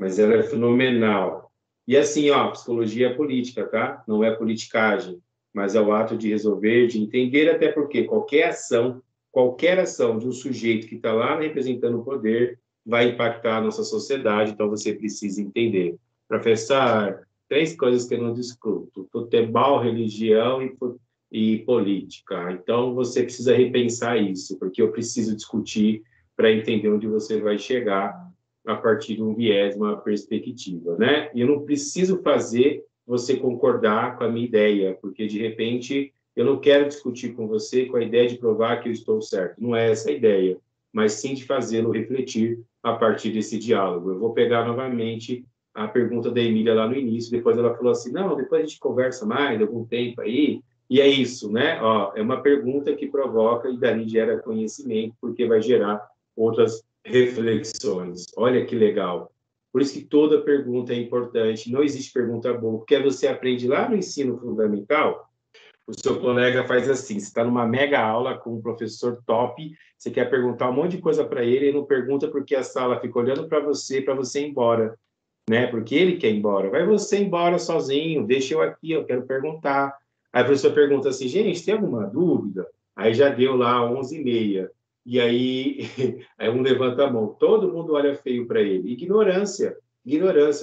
Mas ela é fenomenal. E assim, ó, psicologia é política, tá? Não é politicagem, mas é o ato de resolver, de entender, até porque qualquer ação de um sujeito que está lá representando o poder vai impactar a nossa sociedade, então você precisa entender. Professor, 3 coisas que eu não discuto: futebol, religião e política. Então, você precisa repensar isso, porque eu preciso discutir para entender onde você vai chegar a partir de um viés, uma perspectiva, né? E eu não preciso fazer você concordar com a minha ideia, porque, de repente, eu não quero discutir com você com a ideia de provar que eu estou certo. Não é essa a ideia, mas sim de fazê-lo refletir a partir desse diálogo. Eu vou pegar novamente a pergunta da Emília lá no início, depois ela falou assim, não, depois a gente conversa mais, algum tempo aí, e é isso, né? Ó, é uma pergunta que provoca e dali gera conhecimento, porque vai gerar outras reflexões. Olha que legal. Por isso que toda pergunta é importante. Não existe pergunta boa, porque você aprende lá no ensino fundamental, o seu colega faz assim, você está numa mega aula com um professor top, você quer perguntar um monte de coisa para ele, e não pergunta porque a sala fica olhando para você ir embora, né? Porque ele quer ir embora. Vai você embora sozinho, deixa eu aqui, eu quero perguntar. Aí a professora pergunta assim, gente, tem alguma dúvida? Aí já deu lá 11h30. E aí, aí um levanta a mão. Todo mundo olha feio para ele. Ignorância.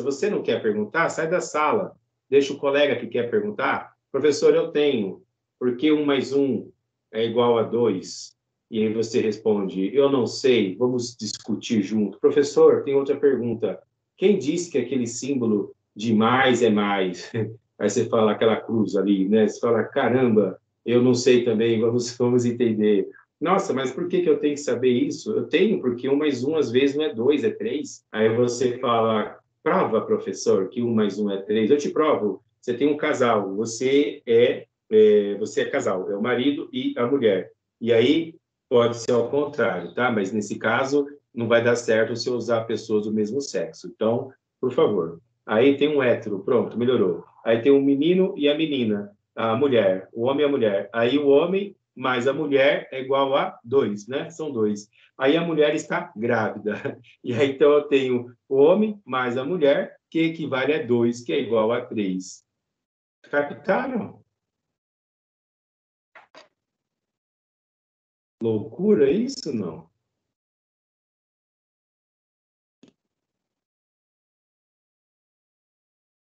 Você não quer perguntar? Sai da sala. Deixa o colega que quer perguntar. Professor, eu tenho. Por que 1 mais 1 é igual a 2? E aí você responde, eu não sei, vamos discutir junto. Professor, tem outra pergunta. Quem disse que aquele símbolo de mais é mais? Aí você fala aquela cruz ali, né? Você fala, caramba, eu não sei também, vamos entender. Nossa, mas por que eu tenho que saber isso? Eu tenho, porque 1 mais 1 às vezes não é 2, é 3. Aí você fala, prova, professor, que 1 mais 1 é 3. Eu te provo. Você tem um casal, você é casal, é o marido e a mulher. E aí pode ser ao contrário, tá? Mas nesse caso não vai dar certo se eu usar pessoas do mesmo sexo. Então, por favor. Aí tem um hétero, pronto, melhorou. Aí tem um menino e a menina, a mulher, o homem e a mulher. Aí o homem mais a mulher é igual a 2, né? São 2. Aí a mulher está grávida. E aí, então, eu tenho o homem mais a mulher, que equivale a 2, que é igual a 3. Captaram? Loucura isso, não?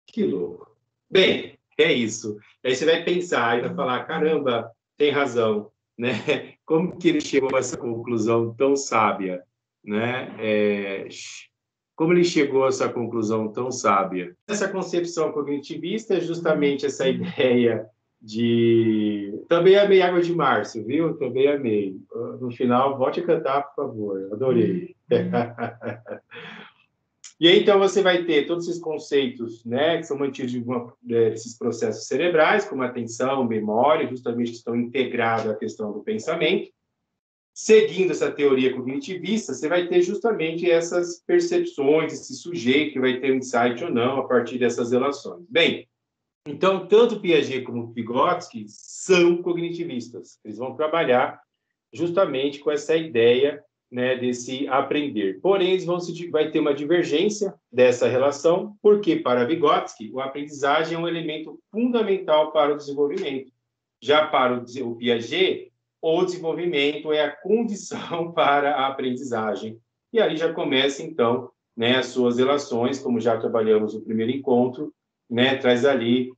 Que louco. Bem, é isso. Aí você vai pensar e vai falar, caramba, tem razão, né? Como que ele chegou a essa conclusão tão sábia, né? Como ele chegou a essa conclusão tão sábia? Essa concepção cognitivista é justamente essa ideia de... Também amei Água de Março, viu? Também amei. No final, volte a cantar, por favor. Adorei. E aí, então, você vai ter todos esses conceitos, né, que são mantidos esses processos cerebrais, como atenção, memória, justamente que estão integrados à questão do pensamento. Seguindo essa teoria cognitivista, você vai ter justamente essas percepções, esse sujeito que vai ter um insight ou não a partir dessas relações. Bem, então, tanto Piaget como Vygotsky são cognitivistas. Eles vão trabalhar justamente com essa ideia, né, desse aprender. Porém, vai ter uma divergência dessa relação, porque para Vygotsky, a aprendizagem é um elemento fundamental para o desenvolvimento. Já para o Piaget, o desenvolvimento é a condição para a aprendizagem. E aí já começa, então, né, as suas relações, como já trabalhamos no primeiro encontro, né, traz ali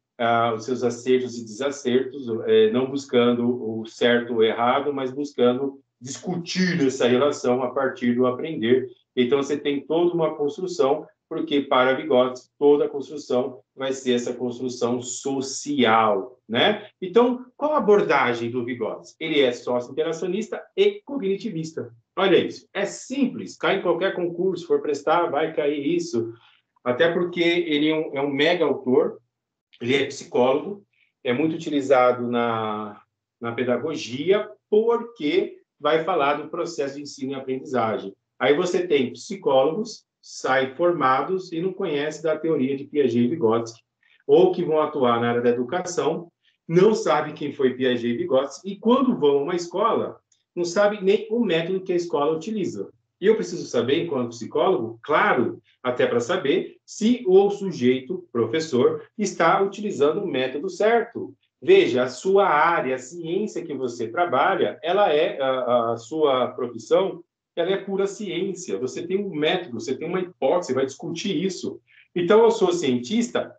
os seus acertos e desacertos, não buscando o certo ou o errado, mas buscando discutir essa relação a partir do aprender. Então, você tem toda uma construção, porque para Vygotsky, toda a construção vai ser essa construção social, né? Então, qual a abordagem do Vygotsky? Ele é sócio-interacionista e cognitivista. Olha isso, é simples, cai em qualquer concurso, for prestar, vai cair isso. até porque ele é um mega autor, ele é psicólogo, é muito utilizado na pedagogia, porque vai falar do processo de ensino e aprendizagem. Aí você tem psicólogos, saem formados e não conhecem da teoria de Piaget e Vygotsky, ou que vão atuar na área da educação, não sabem quem foi Piaget e Vygotsky, e quando vão a uma escola, não sabem nem o método que a escola utiliza. E eu preciso saber, enquanto psicólogo, claro, até para saber se o sujeito, professor, está utilizando o método certo. Veja, a sua área, a ciência que você trabalha, ela é a sua profissão, ela é pura ciência. Você tem um método, você tem uma hipótese, você vai discutir isso. Então, eu sou cientista?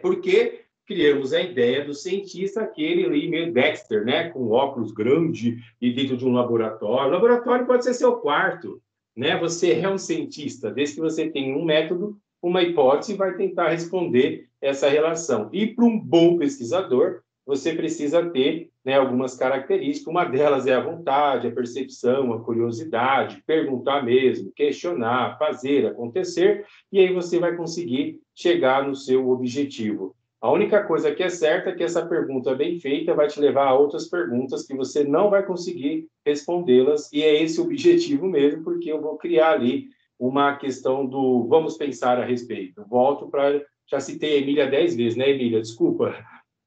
Porque criamos a ideia do cientista, aquele ali meio Dexter, né, com óculos grande e dentro de um laboratório. O laboratório pode ser seu quarto, né? Você é um cientista, desde que você tenha um método, uma hipótese, vai tentar responder essa relação. E para um bom pesquisador, você precisa ter, né, algumas características. Uma delas é a vontade, a percepção, a curiosidade, perguntar mesmo, questionar, fazer acontecer, e aí você vai conseguir chegar no seu objetivo. A única coisa que é certa é que essa pergunta bem feita vai te levar a outras perguntas que você não vai conseguir respondê-las, e é esse o objetivo mesmo, porque eu vou criar ali uma questão do vamos pensar a respeito. Volto para... Já citei a Emília 10 vezes, né, Emília? Desculpa.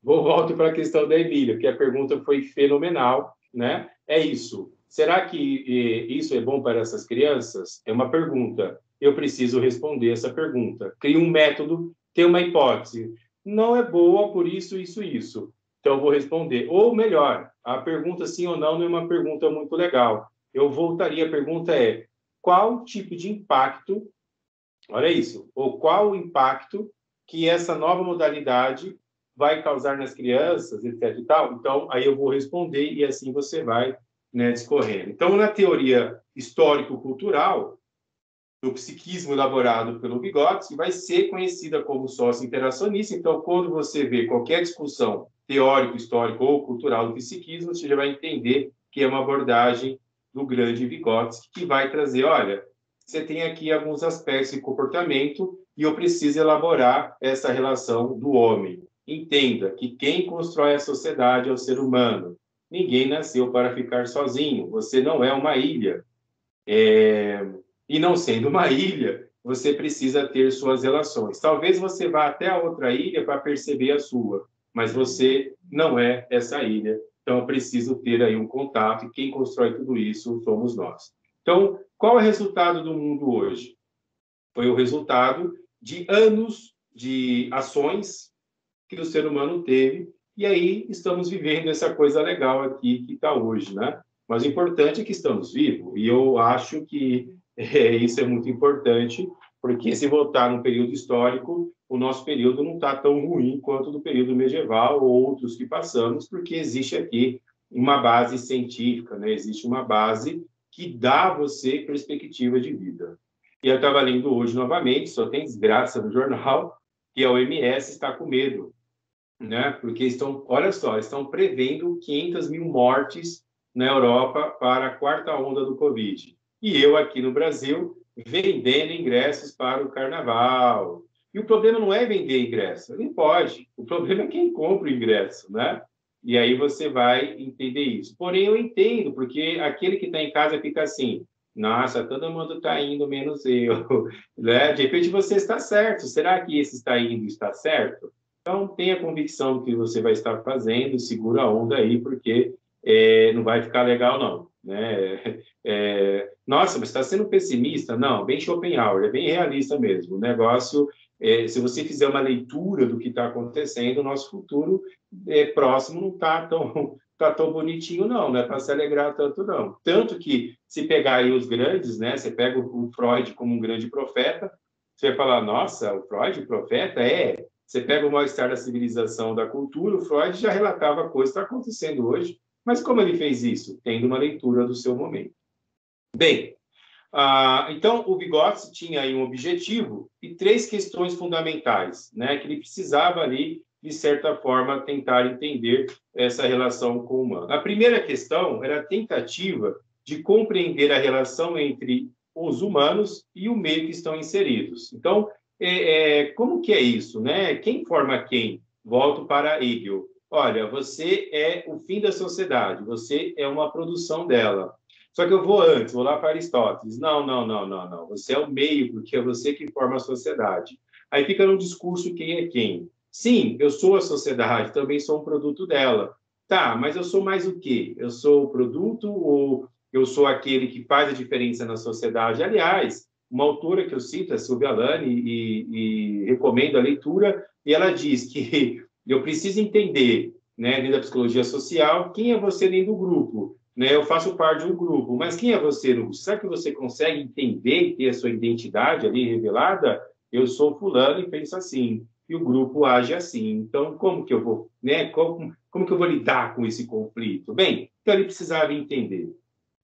Volto para a questão da Emília, porque a pergunta foi fenomenal, né? É isso. Será que isso é bom para essas crianças? É uma pergunta. Eu preciso responder essa pergunta. Crio um método, tenho uma hipótese. Não é boa por isso, isso, isso. Então, eu vou responder. Ou melhor, a pergunta sim ou não é uma pergunta muito legal. Eu voltaria, a pergunta é, qual tipo de impacto, olha isso, ou qual o impacto que essa nova modalidade vai causar nas crianças, etc. e tal? Então, aí eu vou responder e assim você vai, né, discorrendo. Então, na teoria histórico-cultural, do psiquismo elaborado pelo Vygotsky, vai ser conhecida como sócio-interacionista. Então, quando você vê qualquer discussão teórico, histórico ou cultural do psiquismo, você já vai entender que é uma abordagem do grande Vygotsky, que vai trazer, olha, você tem aqui alguns aspectos de comportamento e eu preciso elaborar essa relação do homem. Entenda que quem constrói a sociedade é o ser humano. Ninguém nasceu para ficar sozinho. Você não é uma ilha. E não sendo uma ilha, você precisa ter suas relações. Talvez você vá até a outra ilha para perceber a sua, mas você não é essa ilha. Então, eu preciso ter aí um contato, e quem constrói tudo isso somos nós. Então, qual é o resultado do mundo hoje? Foi o resultado de anos de ações que o ser humano teve, e aí estamos vivendo essa coisa legal aqui que está hoje, né? Mas o importante é que estamos vivos, e eu acho que isso é muito importante, porque se voltar no período histórico, o nosso período não está tão ruim quanto do período medieval ou outros que passamos, porque existe aqui uma base científica, né? Existe uma base que dá a você perspectiva de vida. E eu estava lendo hoje novamente, só tem desgraça no jornal, que a OMS está com medo, né? Porque estão, olha só, estão prevendo 500 mil mortes na Europa para a quarta onda do Covid. E eu aqui no Brasil vendendo ingressos para o carnaval. E o problema não é vender ingresso, ele pode. O problema é quem compra o ingresso, né? E aí você vai entender isso. Porém, eu entendo, porque aquele que está em casa fica assim, nossa, todo mundo está indo, menos eu. Né? De repente você está certo. Será que esse está indo está certo? Então, tenha convicção do que você vai estar fazendo, segura a onda aí, porque não vai ficar legal, não. Né? Nossa, mas está sendo pessimista? Não, bem Schopenhauer, é bem realista mesmo. O negócio, se você fizer uma leitura do que está acontecendo, o nosso futuro próximo não está tão bonitinho, não é para se alegrar tanto, não. Tanto que, se pegar aí os grandes, né, você pega o Freud como um grande profeta, você vai falar, nossa, o Freud, profeta? Você pega o mal-estar da civilização, da cultura, o Freud já relatava coisas que estão acontecendo hoje, mas como ele fez isso? Tendo uma leitura do seu momento. Bem, então o Vygotsky tinha aí um objetivo e 3 questões fundamentais, né, que ele precisava ali, de certa forma, tentar entender essa relação com o humano. A primeira questão era a tentativa de compreender a relação entre os humanos e o meio que estão inseridos. Então, como que é isso, né? Quem forma quem? Volto para Hegel. Olha, você é o fim da sociedade, você é uma produção dela. Só que eu vou antes, vou lá para Aristóteles. Não, não, não, não, não. Você é o meio, porque é você que forma a sociedade. Aí fica no discurso quem é quem. Sim, eu sou a sociedade, também sou um produto dela. Tá, mas eu sou mais o quê? Eu sou o produto ou eu sou aquele que faz a diferença na sociedade? Aliás, uma autora que eu cito, a Silvia Lani, e recomendo a leitura, e ela diz que eu preciso entender, né, dentro da psicologia social, quem é você dentro do grupo. Né? Eu faço parte de um grupo, mas quem é você no grupo? Será que você consegue entender e ter a sua identidade ali revelada? Eu sou fulano e penso assim, e o grupo age assim. Então, como que eu vou, né? Como que eu vou lidar com esse conflito? Bem, então ele precisava entender.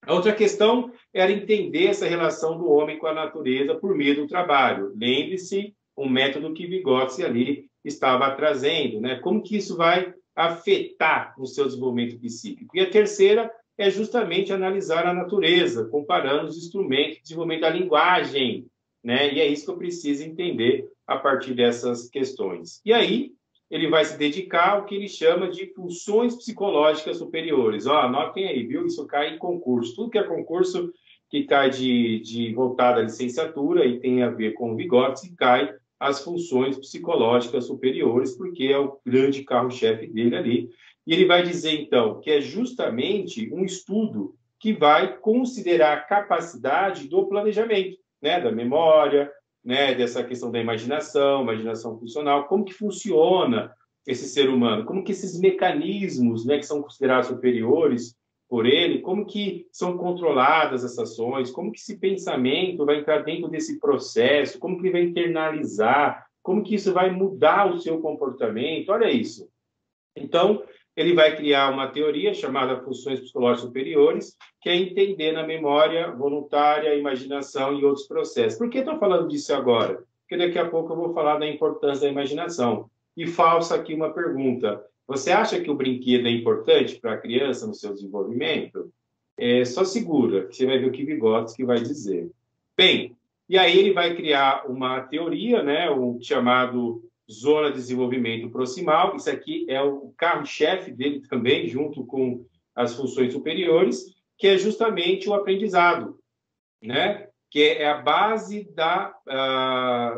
A outra questão era entender essa relação do homem com a natureza por meio do trabalho. Lembre-se o método que Vygotsky ali estava trazendo, né? Como que isso vai afetar o seu desenvolvimento psíquico? E a terceira é justamente analisar a natureza, comparando os instrumentos de desenvolvimento da linguagem, né? E é isso que eu preciso entender a partir dessas questões. E aí, ele vai se dedicar ao que ele chama de funções psicológicas superiores. Ó, anotem aí, viu? Isso cai em concurso. Tudo que é concurso que cai de voltada à licenciatura e tem a ver com o Vygotsky, cai as funções psicológicas superiores, porque é o grande carro-chefe dele ali. E ele vai dizer, então, que é justamente um estudo que vai considerar a capacidade do planejamento, né? Da memória, né, dessa questão da imaginação funcional, como que funciona esse ser humano, como que esses mecanismos, né, que são considerados superiores por ele, como que são controladas essas ações, como que esse pensamento vai entrar dentro desse processo, como que ele vai internalizar, como que isso vai mudar o seu comportamento, olha isso. Então, ele vai criar uma teoria chamada funções psicológicas superiores, que é entender na memória voluntária, imaginação e outros processos. Por que estou falando disso agora? Porque daqui a pouco eu vou falar da importância da imaginação. E faço aqui uma pergunta. Você acha que o brinquedo é importante para a criança no seu desenvolvimento? Só segura, que você vai ver o que Vygotsky vai dizer. Bem, e aí ele vai criar uma teoria, né, chamado Zona de Desenvolvimento Proximal. Isso aqui é o carro-chefe dele também, junto com as funções superiores, que é justamente o aprendizado, né? Que é a base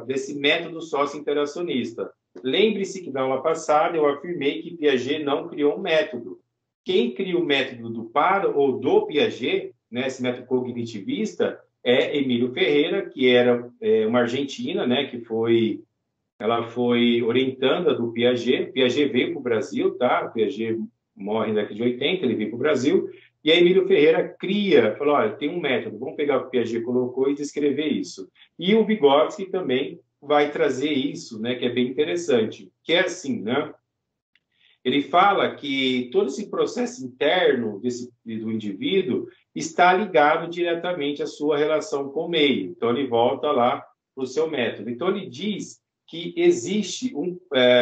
desse método socio-interacionista. Lembre-se que na aula passada eu afirmei que Piaget não criou um método. Quem cria o método do Piaget, né, esse método cognitivista, é Emílio Ferreira, que era uma argentina, né, ela foi orientanda do Piaget. Piaget veio para o Brasil, tá? Piaget morre na década de 80, ele veio para o Brasil. E aí Emílio Ferreira falou, olha, tem um método, vamos pegar o que o Piaget colocou e descrever isso. E o Vygotsky também vai trazer isso, né, que é bem interessante, que é assim, né? Ele fala que todo esse processo interno do indivíduo está ligado diretamente à sua relação com o meio. Então, ele volta lá para o seu método. Então, ele diz que existe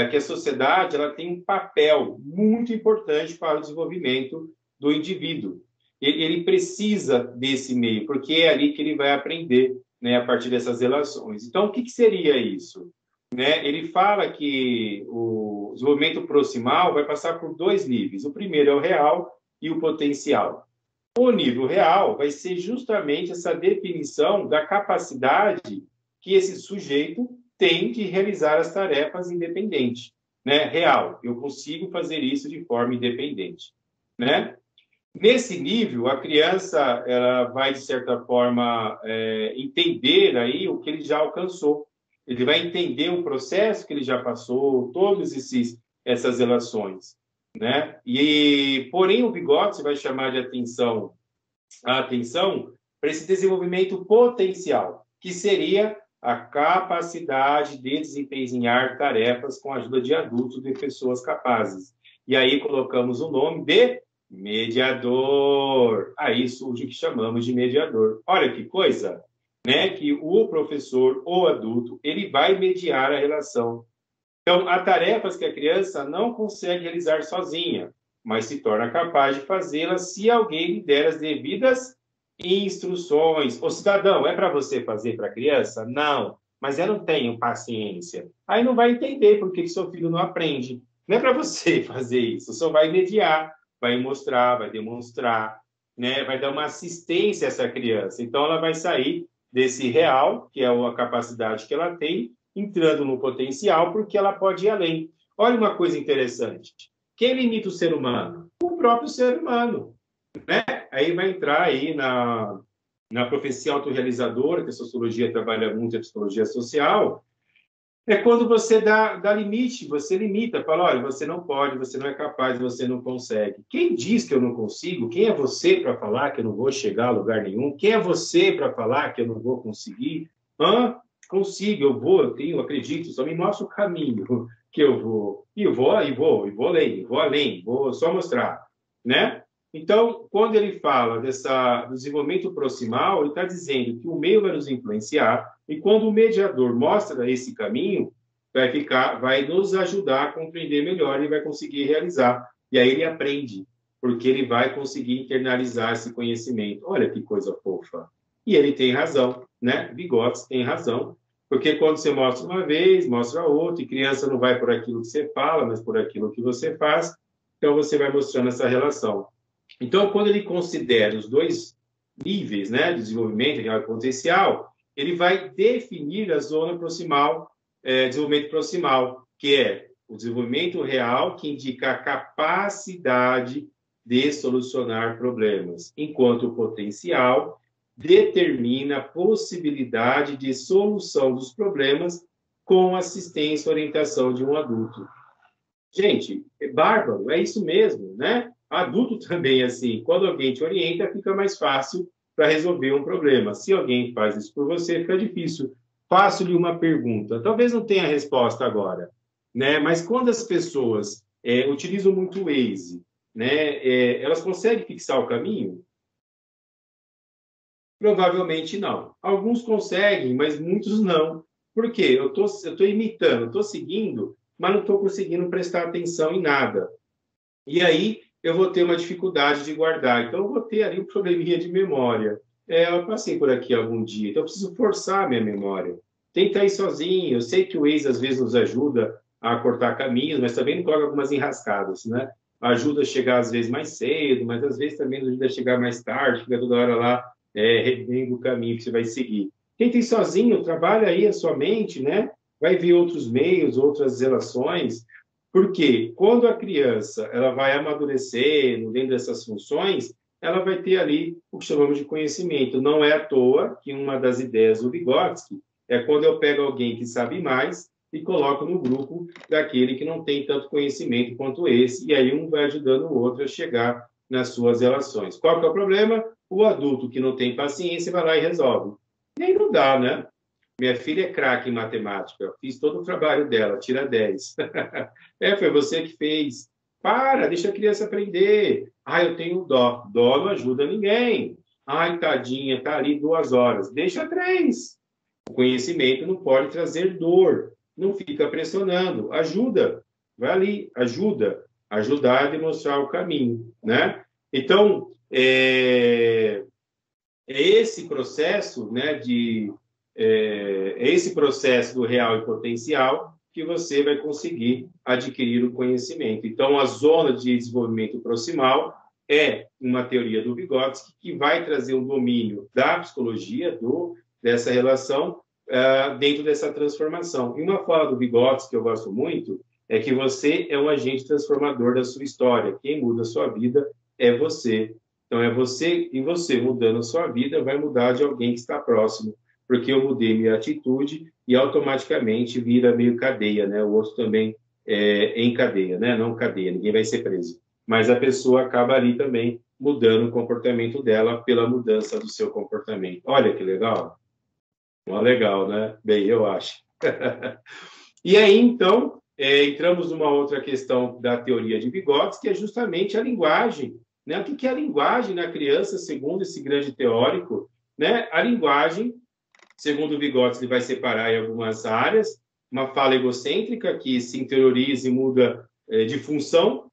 que a sociedade ela tem um papel muito importante para o desenvolvimento do indivíduo. Ele precisa desse meio, porque é ali que ele vai aprender, né, a partir dessas relações. Então, o que seria isso? Né? Ele fala que o desenvolvimento proximal vai passar por dois níveis. O primeiro é o real e o potencial. O nível real vai ser justamente essa definição da capacidade que esse sujeito tem de realizar as tarefas independente, né? Real, eu consigo fazer isso de forma independente, né? Nesse nível, a criança ela vai, de certa forma, entender aí o que ele já alcançou. Ele vai entender o processo que ele já passou, todas essas relações, né? Porém, o Vygotsky vai chamar de a atenção para esse desenvolvimento potencial, que seria a capacidade de desempenhar tarefas com a ajuda de adultos, de pessoas capazes. E aí colocamos o nome de mediador. Aí surge o que chamamos de mediador. Olha que coisa, né? Que o professor ou adulto, ele vai mediar a relação. Então, há tarefas que a criança não consegue realizar sozinha, mas se torna capaz de fazê-las se alguém lhe der as devidas instruções. Ô, cidadão, é para você fazer para a criança? Não, mas eu não tenho paciência. Aí não vai entender por que seu filho não aprende. Não é para você fazer isso, só vai mediar, vai mostrar, vai demonstrar, né? Vai dar uma assistência a essa criança. Então, ela vai sair desse real, que é a capacidade que ela tem, entrando no potencial, porque ela pode ir além. Olha uma coisa interessante. Quem limita o ser humano? O próprio ser humano, né? Aí vai entrar aí na profecia autorrealizadora, que a sociologia trabalha muito, a psicologia social, é quando você dá limite, você limita, fala, olha, você não pode, você não é capaz, você não consegue. Quem diz que eu não consigo? Quem é você para falar que eu não vou chegar a lugar nenhum? Quem é você para falar que eu não vou conseguir? Consigo, eu vou, eu tenho, acredito, só me mostra o caminho que eu vou. E vou além, vou só mostrar, né? Então, quando ele fala do desenvolvimento proximal, ele está dizendo que o meio vai nos influenciar, e quando o mediador mostra esse caminho, vai nos ajudar a compreender melhor e vai conseguir realizar. E aí ele aprende, porque ele vai conseguir internalizar esse conhecimento. Olha que coisa fofa. E ele tem razão, né? Vygotsky tem razão, porque quando você mostra uma vez, mostra outra, e criança não vai por aquilo que você fala, mas por aquilo que você faz, então você vai mostrando essa relação. Então, quando ele considera os dois níveis, né, de desenvolvimento, real e potencial, ele vai definir a zona proximal, desenvolvimento proximal, que é o desenvolvimento real, que indica a capacidade de solucionar problemas, enquanto o potencial determina a possibilidade de solução dos problemas com assistência e orientação de um adulto. Gente, é bárbaro, é isso mesmo, né? Adulto também é assim. Quando alguém te orienta, fica mais fácil para resolver um problema. Se alguém faz isso por você, fica difícil. Faço-lhe uma pergunta. Talvez não tenha resposta agora, né? Mas quando as pessoas utilizam muito o Waze, né? Elas conseguem fixar o caminho? Provavelmente não. Alguns conseguem, mas muitos não. Por quê? Eu tô imitando, estou seguindo, mas não estou conseguindo prestar atenção em nada. E aí eu vou ter uma dificuldade de guardar. Então, eu vou ter ali um probleminha de memória. Eu passei por aqui algum dia, então eu preciso forçar a minha memória. Tenta ir sozinho. Eu sei que o Waze, às vezes, nos ajuda a cortar caminhos, mas também nos coloca algumas enrascadas, né? Ajuda a chegar, às vezes, mais cedo, mas, às vezes, também nos ajuda a chegar mais tarde, fica toda hora lá revendo o caminho que você vai seguir. Tenta ir sozinho, trabalha aí a sua mente, né? Vai ver outros meios, outras relações, porque quando a criança ela vai amadurecendo dentro dessas funções, ela vai ter ali o que chamamos de conhecimento. Não é à toa que uma das ideias do Vygotsky é quando eu pego alguém que sabe mais e coloco no grupo daquele que não tem tanto conhecimento quanto esse, e aí um vai ajudando o outro a chegar nas suas relações. Qual que é o problema? O adulto que não tem paciência vai lá e resolve. E aí não dá, né? Minha filha é craque em matemática. Fiz todo o trabalho dela, tira 10. Foi você que fez. Deixa a criança aprender. Eu tenho dó. Dó não ajuda ninguém. Tadinha, tá ali 2 horas. Deixa 3. O conhecimento não pode trazer dor. Não fica pressionando. Ajuda. Vai ali, ajuda. Ajudar a demonstrar o caminho, né? Então, é esse processo, né, esse processo do real e potencial que você vai conseguir adquirir o conhecimento. Então, a zona de desenvolvimento proximal é uma teoria do Vygotsky que vai trazer um domínio da psicologia dessa relação dentro dessa transformação. E uma fala do Vygotsky que eu gosto muito é que você é um agente transformador da sua história. Quem muda a sua vida é você. Então, é você, e você mudando a sua vida vai mudar de alguém que está próximo, porque eu mudei minha atitude e automaticamente vira meio cadeia, né? O outro também em cadeia, né? Não cadeia, ninguém vai ser preso. Mas a pessoa acaba ali também mudando o comportamento dela pela mudança do seu comportamento. Olha que legal. Legal, né? Bem, eu acho. E aí, então, entramos numa outra questão da teoria de Vygotsky, que é justamente a linguagem. Né? O que é a linguagem na criança, segundo esse grande teórico? Né? A linguagem, segundo Vygotsky, ele vai separar em algumas áreas. Uma fala egocêntrica, que se interioriza e muda de função,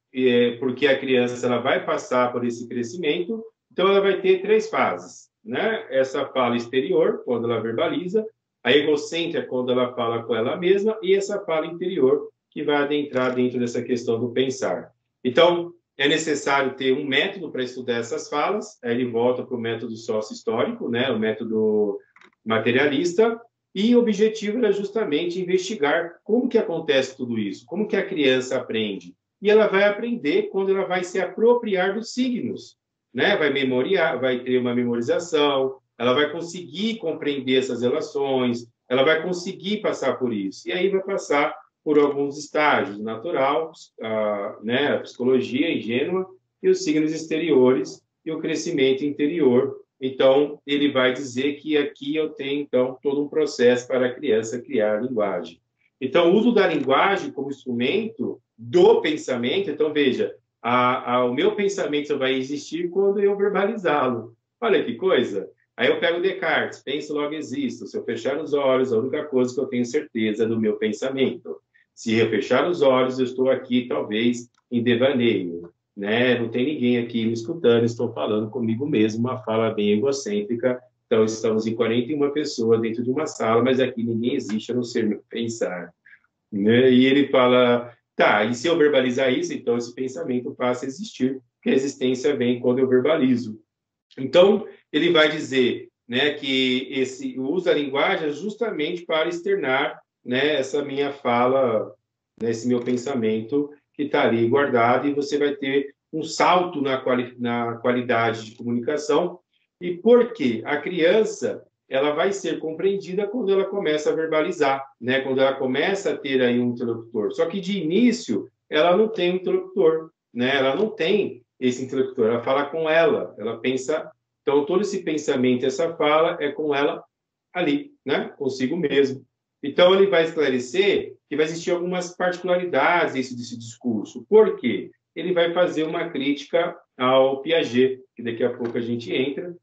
porque a criança ela vai passar por esse crescimento. Então, ela vai ter 3 fases. né? Essa fala exterior, quando ela verbaliza, a egocêntrica, quando ela fala com ela mesma, e essa fala interior, que vai adentrar dentro dessa questão do pensar. Então, é necessário ter um método para estudar essas falas, aí ele volta para o método sócio-histórico, né? O método materialista, e o objetivo era justamente investigar como que acontece tudo isso, como que a criança aprende. E ela vai aprender quando ela vai se apropriar dos signos, né? Vai memoriar, vai ter uma memorização, ela vai conseguir compreender essas relações, ela vai conseguir passar por isso. E aí vai passar por alguns estágios, natural, né? A psicologia ingênua e os signos exteriores e o crescimento interior. Então, ele vai dizer que aqui eu tenho, então, todo um processo para a criança criar a linguagem. Então, o uso da linguagem como instrumento do pensamento, então, veja, o meu pensamento só vai existir quando eu verbalizá-lo. Olha que coisa! Aí eu pego Descartes, penso, logo existo. Se eu fechar os olhos, a única coisa que eu tenho certeza é do meu pensamento. Se eu fechar os olhos, eu estou aqui, talvez, em devaneio. Né? Não tem ninguém aqui me escutando, estou falando comigo mesmo, uma fala bem egocêntrica. Então, estamos em 41 pessoas dentro de uma sala, mas aqui ninguém existe, a não ser meu pensar. Né? E ele fala, tá, e se eu verbalizar isso, então esse pensamento passa a existir, porque a existência vem quando eu verbalizo. Então, ele vai dizer, né, que o uso da linguagem é justamente para externar, né, essa minha fala, né, esse meu pensamento que está ali guardado, e você vai ter um salto na qualidade de comunicação. E por quê? A criança, ela vai ser compreendida quando ela começa a verbalizar, né? Quando ela começa a ter aí um interlocutor. Só que, de início, ela não tem um interlocutor, né? Ela não tem esse interlocutor, ela fala com ela pensa... Então, todo esse pensamento, essa fala, é com ela ali, né? Consigo mesmo. Então, ele vai esclarecer que vai existir algumas particularidades desse discurso. Por quê? Ele vai fazer uma crítica ao Piaget, que daqui a pouco a gente entra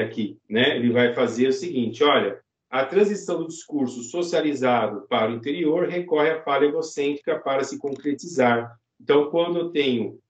aqui, né? Ele vai fazer o seguinte, olha, a transição do discurso socializado para o interior recorre à fala egocêntrica para se concretizar. Então, quando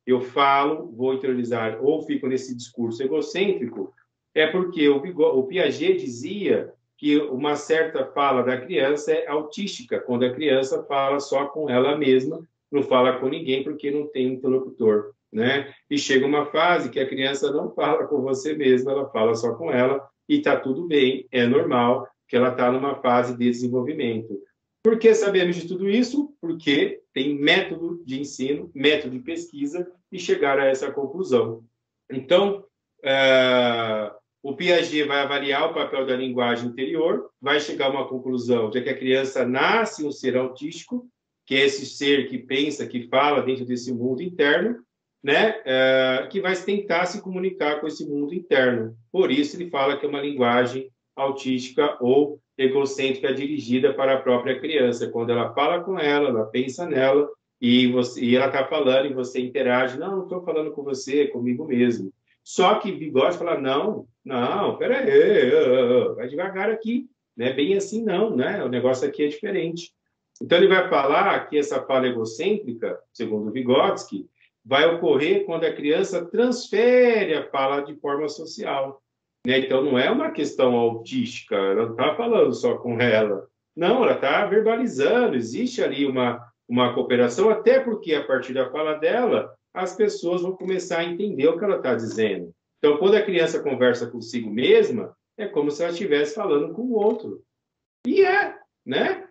eu falo, vou interiorizar, ou fico nesse discurso egocêntrico, é porque o Piaget dizia que uma certa fala da criança é autística, quando a criança fala só com ela mesma, não fala com ninguém porque não tem interlocutor, né? E chega uma fase que a criança não fala com você mesma, ela fala só com ela, e está tudo bem, é normal que ela está numa fase de desenvolvimento. Por que sabemos de tudo isso? Porque tem método de ensino, método de pesquisa, e chegar a essa conclusão. Então, o Piaget vai avaliar o papel da linguagem interior, vai chegar a uma conclusão de que a criança nasce um ser autístico, que é esse ser que pensa, que fala dentro desse mundo interno, né? Que vai tentar se comunicar com esse mundo interno. Por isso ele fala que é uma linguagem autística ou egocêntrica dirigida para a própria criança. Quando ela fala com ela pensa nela, e ela está falando e você interage. Não estou falando com você, é comigo mesmo. Só que Vygotsky fala, não, peraí, vai devagar aqui. Não é bem assim, não, né? O negócio aqui é diferente. Então, ele vai falar que essa fala egocêntrica, segundo Vygotsky, vai ocorrer quando a criança transfere a fala de forma social. Né? Então, não é uma questão autística, ela não está falando só com ela. Não, ela está verbalizando, existe ali uma cooperação, até porque, a partir da fala dela, as pessoas vão começar a entender o que ela está dizendo. Então, quando a criança conversa consigo mesma, é como se ela estivesse falando com o outro. E né?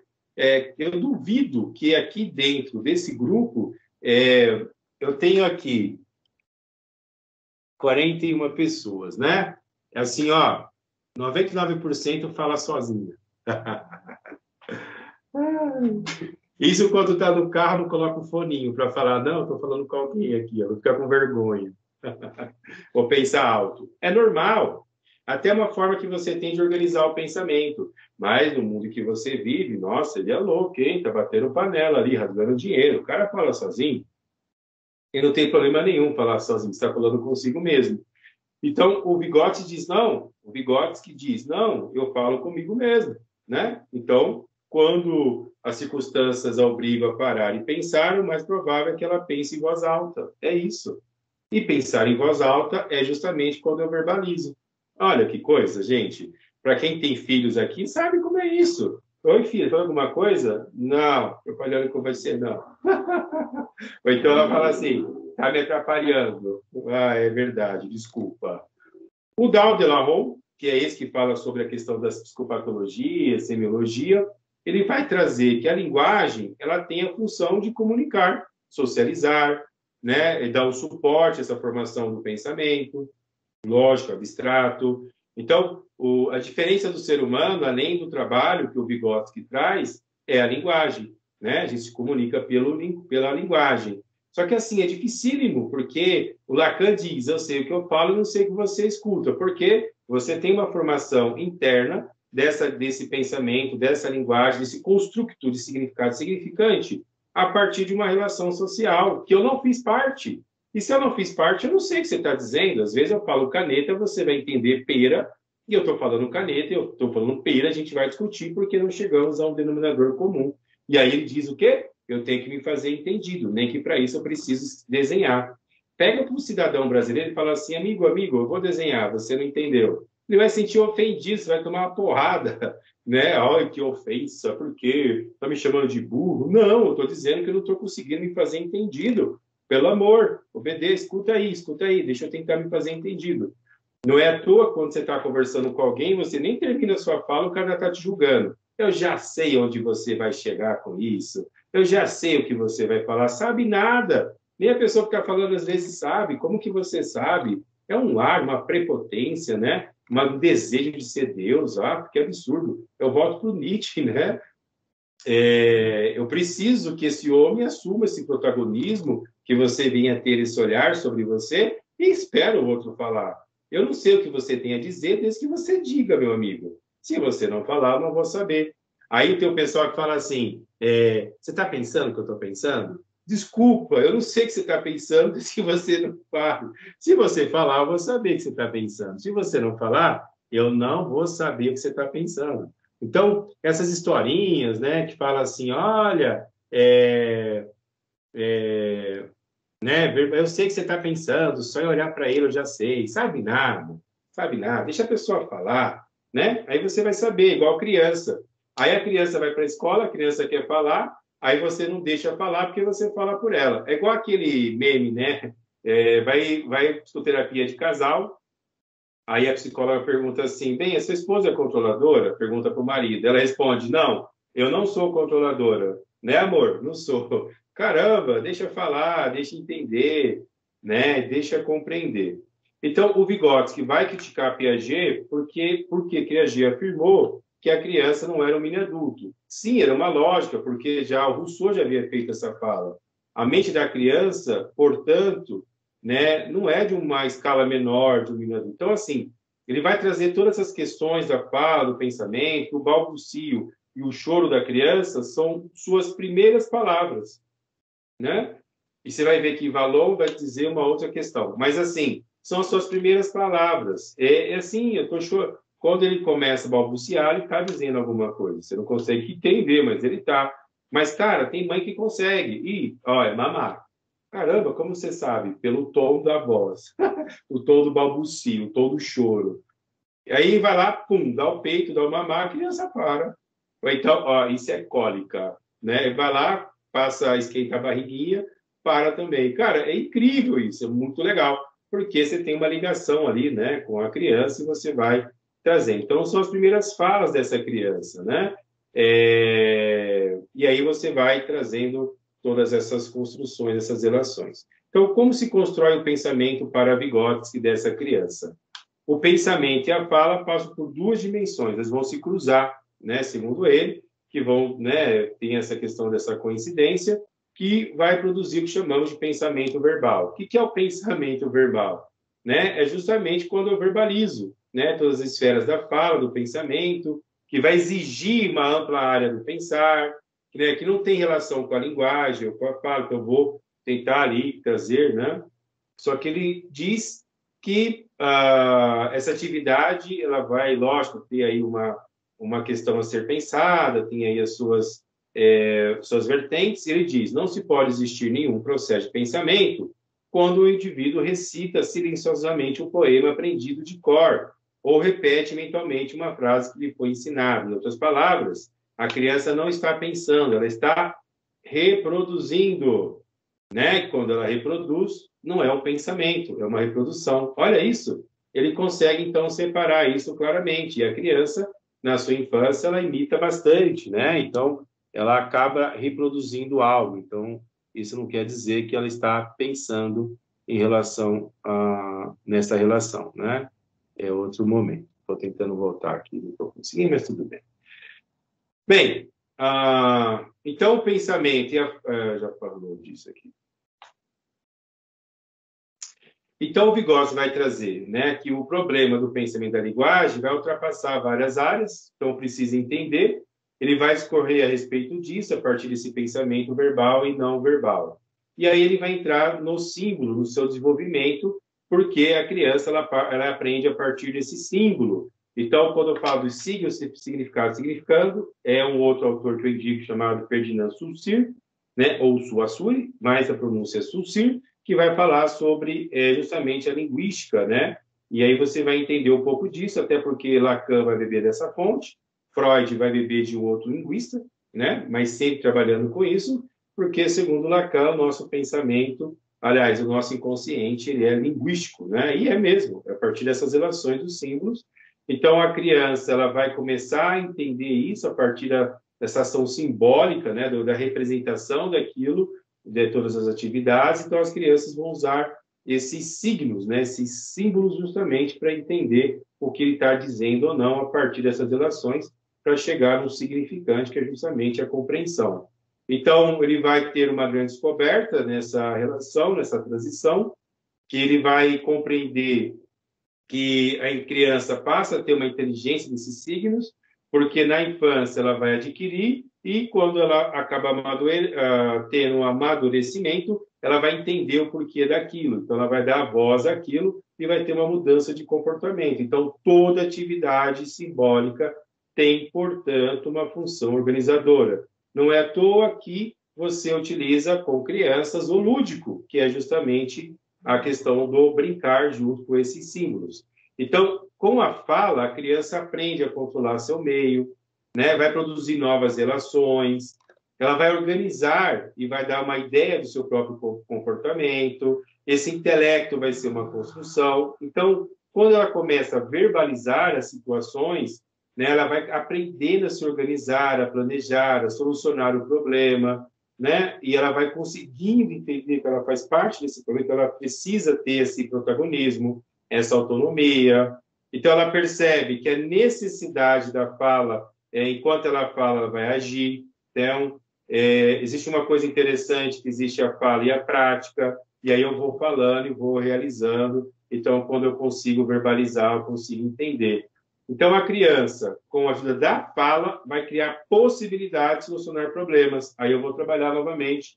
Eu duvido que aqui dentro desse grupo, eu tenho aqui 41 pessoas, né? É assim, ó, 99% fala sozinha. Isso quando está no carro, não coloca o foninho para falar, não, estou falando com alguém aqui, eu vou ficar com vergonha. Vou pensar alto. É normal. Até uma forma que você tem de organizar o pensamento. Mas no mundo que você vive, nossa, ele é louco, hein? Tá batendo panela ali, rasgando dinheiro. O cara fala sozinho. E não tem problema nenhum falar sozinho, você está falando consigo mesmo. Então, o Vygotsky diz, não, eu falo comigo mesmo, né? Então, quando as circunstâncias a obrigam a parar e pensar, o mais provável é que ela pense em voz alta. É isso. E pensar em voz alta é justamente quando eu verbalizo. Olha que coisa, gente. Para quem tem filhos aqui, sabe como é isso. Oi, filha, falou alguma coisa? Não, atrapalhando com você, não. Ou então ela fala assim, tá me atrapalhando. Ah, é verdade, desculpa. O Dal de Larron, que é esse que fala sobre a questão das psicopatologias, semiologia, ele vai trazer que a linguagem ela tem a função de comunicar, socializar, né, e dar um suporte a essa formação do pensamento, lógico, abstrato. Então, a diferença do ser humano, além do trabalho que o Vygotsky traz, é a linguagem, né? A gente se comunica pela linguagem. Só que, assim, é dificílimo, porque o Lacan diz, eu sei o que eu falo e não sei o que você escuta, porque você tem uma formação interna desse pensamento, dessa linguagem, desse construto de significado significante, a partir de uma relação social, que eu não fiz parte. E se eu não fiz parte, eu não sei o que você está dizendo. Às vezes eu falo caneta, você vai entender pera, e eu estou falando caneta, eu estou falando pera, a gente vai discutir porque não chegamos a um denominador comum. E aí ele diz o quê? Eu tenho que me fazer entendido, nem que para isso eu preciso desenhar. Pega para um cidadão brasileiro e fala assim, amigo, eu vou desenhar, você não entendeu. Ele vai sentir ofendido, você vai tomar uma porrada, né? Ai, que ofensa, por quê? Está me chamando de burro? Não, eu estou dizendo que eu não estou conseguindo me fazer entendido. Pelo amor, obedeça, escuta aí, deixa eu tentar me fazer entendido. Não é à toa, quando você está conversando com alguém, você nem termina a sua fala, o cara está te julgando. Eu já sei onde você vai chegar com isso, eu já sei o que você vai falar, sabe nada. Nem a pessoa que está falando às vezes sabe, como que você sabe? É um ar, uma prepotência, né? Um desejo de ser Deus, que absurdo. Eu volto para o Nietzsche, né? Eu preciso que esse homem assuma esse protagonismo, que você venha ter esse olhar sobre você e espero o outro falar. Eu não sei o que você tem a dizer, desde que você diga, meu amigo. Se você não falar, eu não vou saber. Aí tem o pessoal que fala assim, você está pensando o que eu estou pensando? Desculpa, eu não sei o que você está pensando, desde que você não fale. Se você falar, eu vou saber o que você está pensando. Se você não falar, eu não vou saber o que você está pensando. Então, essas historinhas, né, que falam assim, olha, né, eu sei que você está pensando, só em olhar para ele eu já sei, sabe nada, deixa a pessoa falar, né? Aí você vai saber, igual criança. Aí a criança vai para a escola, a criança quer falar, aí você não deixa falar porque você fala por ela. É igual aquele meme, né? Vai psicoterapia de casal, aí a psicóloga pergunta assim, bem, a sua esposa é controladora? Pergunta para o marido. Ela responde, não, eu não sou controladora. Né, amor? Não sou. Caramba, deixa eu falar, deixa eu entender, né? Deixa eu compreender. Então, o Vygotsky vai criticar Piaget porque Piaget afirmou que a criança não era um mini adulto. Sim, era uma lógica, porque já o Rousseau já havia feito essa fala. A mente da criança, portanto, né, não é de uma escala menor de um mini adulto. Então, assim, ele vai trazer todas essas questões da fala, do pensamento, o balbucio e o choro da criança são suas primeiras palavras, né? E você vai ver que Vallon vai dizer uma outra questão. Mas, assim, são as suas primeiras palavras. Assim, eu tô chorando. Quando ele começa a balbuciar, ele está dizendo alguma coisa. Você não consegue entender, mas ele está. Mas, cara, tem mãe que consegue. E, é mamar. Caramba, como você sabe? Pelo tom da voz. O tom do balbucio, o tom do choro. E aí vai lá, pum, dá o peito, dá o mamar, a criança para. Ou então, isso é cólica, né? Vai lá, passa, esquenta a barriguinha, para também. Cara, é incrível isso, é muito legal, porque você tem uma ligação ali, né, com a criança e você vai trazendo. Então, são as primeiras falas dessa criança, né? E aí você vai trazendo todas essas construções, essas relações. Então, como se constrói o pensamento para Vygotsky dessa criança? O pensamento e a fala passam por duas dimensões, eles vão se cruzar, né, segundo ele, que vão, né, tem essa questão dessa coincidência, que vai produzir o que chamamos de pensamento verbal. O que é o pensamento verbal? Né? É justamente quando eu verbalizo, né, todas as esferas da fala, do pensamento, que vai exigir uma ampla área do pensar, né, que não tem relação com a linguagem ou com a fala, que eu vou tentar ali trazer, né? Só que ele diz que essa atividade ela vai, lógico, ter aí uma questão a ser pensada, tem aí as suas vertentes. Ele diz, não se pode existir nenhum processo de pensamento quando o indivíduo recita silenciosamente um poema aprendido de cor, ou repete mentalmente uma frase que lhe foi ensinada. Em outras palavras, a criança não está pensando, ela está reproduzindo, né? Quando ela reproduz, não é um pensamento, é uma reprodução. Olha isso. Ele consegue, então, separar isso claramente. E a criança, na sua infância, ela imita bastante, né? Então, ela acaba reproduzindo algo. Então, isso não quer dizer que ela está pensando em relação nessa relação, né? É outro momento. Estou tentando voltar aqui, não estou conseguindo, mas tudo bem. Bem, então o pensamento, já falou disso aqui. Então o Vygotsky vai trazer, né, que o problema do pensamento da linguagem vai ultrapassar várias áreas, então precisa entender, ele vai discorrer a respeito disso, a partir desse pensamento verbal e não verbal. E aí ele vai entrar no símbolo, no seu desenvolvimento, porque a criança ela aprende a partir desse símbolo. Então, quando eu falo dos signos, significado, significando, é um outro autor que eu indico chamado Ferdinand Saussure, né, ou Saussure, mas a pronúncia é Saussure, que vai falar sobre justamente a linguística, né? E aí você vai entender um pouco disso, até porque Lacan vai beber dessa fonte, Freud vai beber de um outro linguista, né? Mas sempre trabalhando com isso, porque, segundo Lacan, o nosso pensamento, aliás, o nosso inconsciente, ele é linguístico, né? E é mesmo, a partir dessas relações dos símbolos. Então, a criança ela vai começar a entender isso a partir dessa ação simbólica, né? Da representação daquilo, de todas as atividades. Então, as crianças vão usar esses signos, né? Esses símbolos, justamente para entender o que ele está dizendo ou não a partir dessas relações, para chegar no significante, que é justamente a compreensão. Então, ele vai ter uma grande descoberta nessa relação, nessa transição, que ele vai compreender que a criança passa a ter uma inteligência desses signos, porque na infância ela vai adquirir, e quando ela acaba tendo um amadurecimento, ela vai entender o porquê daquilo. Então, ela vai dar voz àquilo e vai ter uma mudança de comportamento. Então, toda atividade simbólica tem, portanto, uma função organizadora. Não é à toa que você utiliza com crianças o lúdico, que é justamente a questão do brincar junto com esses símbolos. Então, com a fala, a criança aprende a controlar seu meio, né? Vai produzir novas relações, ela vai organizar e vai dar uma ideia do seu próprio comportamento, esse intelecto vai ser uma construção. Então, quando ela começa a verbalizar as situações, né, ela vai aprendendo a se organizar, a planejar, a solucionar o problema, né? E ela vai conseguindo entender que ela faz parte desse problema, que ela precisa ter esse protagonismo, essa autonomia. Então, ela percebe que a necessidade da fala, enquanto ela fala, ela vai agir. Então, existe uma coisa interessante, que existe a fala e a prática, e aí eu vou falando e vou realizando. Então, quando eu consigo verbalizar, eu consigo entender. Então, a criança, com a ajuda da fala, vai criar possibilidade de solucionar problemas. Aí eu vou trabalhar novamente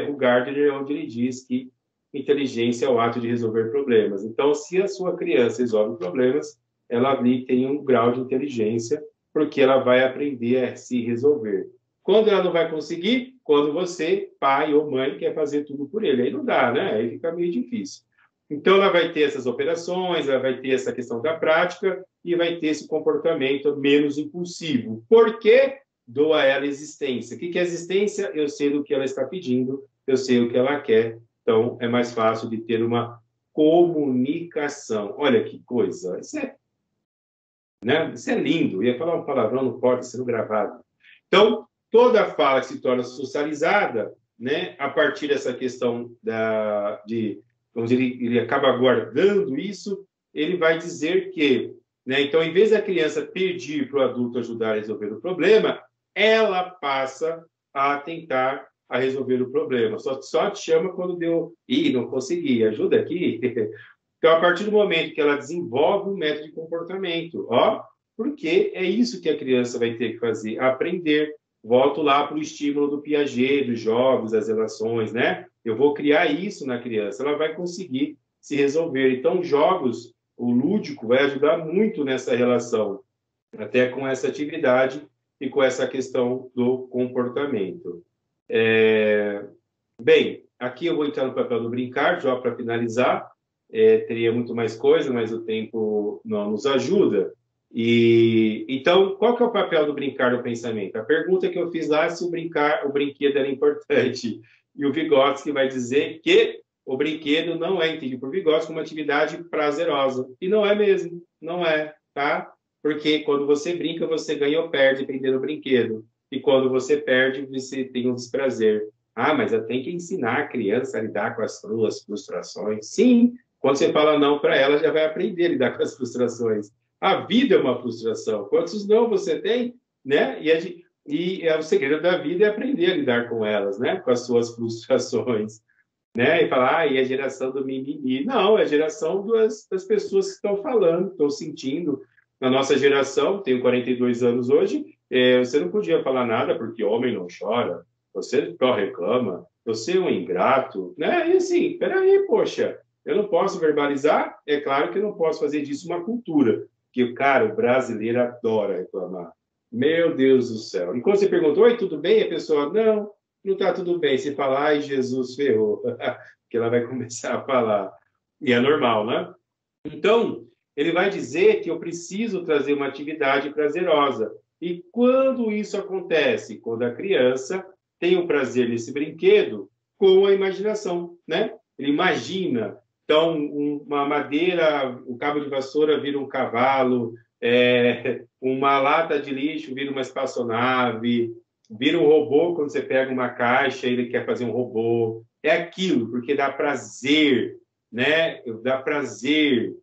o Gardner, onde ele diz que inteligência é o ato de resolver problemas. Então, se a sua criança resolve problemas, ela ali tem um grau de inteligência, porque ela vai aprender a se resolver. Quando ela não vai conseguir, quando você, pai ou mãe, quer fazer tudo por ele. Aí não dá, né? Aí fica meio difícil. Então, ela vai ter essas operações, ela vai ter essa questão da prática e vai ter esse comportamento menos impulsivo. Por que dou a ela existência? O que é existência? Eu sei do que ela está pedindo, eu sei o que ela quer. Então, é mais fácil de ter uma comunicação. Olha que coisa. Isso é lindo. Eu ia falar um palavrão, não pode ser gravado. Então, toda fala que se torna socializada, né, a partir dessa questão onde ele acaba guardando isso, ele vai dizer que, né, então, em vez da criança pedir para o adulto ajudar a resolver o problema, ela passa a tentar a resolver o problema. Só te chama quando deu, não consegui, ajuda aqui. Então, a partir do momento que ela desenvolve um método de comportamento, porque é isso que a criança vai ter que fazer, aprender. Volto lá para o estímulo do Piaget, dos jogos, das relações, né? Eu vou criar isso na criança, ela vai conseguir se resolver. Então, jogos, o lúdico vai ajudar muito nessa relação, até com essa atividade e com essa questão do comportamento. Bem, aqui eu vou entrar no papel do brincar, já para finalizar. teria muito mais coisa, mas o tempo não nos ajuda. E então, qual que é o papel do brincar no pensamento? A pergunta que eu fiz lá é se o brinquedo era importante. E o Vygotsky vai dizer que o brinquedo não é entendido por Vygotsky como uma atividade prazerosa. E não é mesmo, não é, tá? Porque quando você brinca, você ganha ou perde, dependendo do brinquedo. E quando você perde, você tem um desprazer. Ah, mas eu tenho que ensinar a criança a lidar com as suas frustrações. Sim, quando você fala não para ela, já vai aprender a lidar com as frustrações. A vida é uma frustração. Quantos não você tem, né? E o segredo da vida é aprender a lidar com elas, né? Com as suas frustrações, né? E falar, e a geração do mimimi. Não, é a geração das pessoas que estão falando, estão sentindo. Na nossa geração, tenho 42 anos hoje, você não podia falar nada porque homem não chora, você só reclama, você é um ingrato, né? E assim, peraí, poxa, eu não posso verbalizar? É claro que eu não posso fazer disso uma cultura, porque, cara, o brasileiro adora reclamar. Meu Deus do céu. E quando você perguntou, oi, tudo bem? A pessoa, não está tudo bem. Se falar, ai, Jesus ferrou, que ela vai começar a falar. E é normal, né? Então, ele vai dizer que eu preciso trazer uma atividade prazerosa. E quando isso acontece? Quando a criança tem o prazer nesse brinquedo com a imaginação, né? Ele imagina. Então, uma madeira, o cabo de vassoura vira um cavalo, uma lata de lixo vira uma espaçonave, vira um robô quando você pega uma caixa e ele quer fazer um robô. É aquilo, porque dá prazer, né? Dá prazer.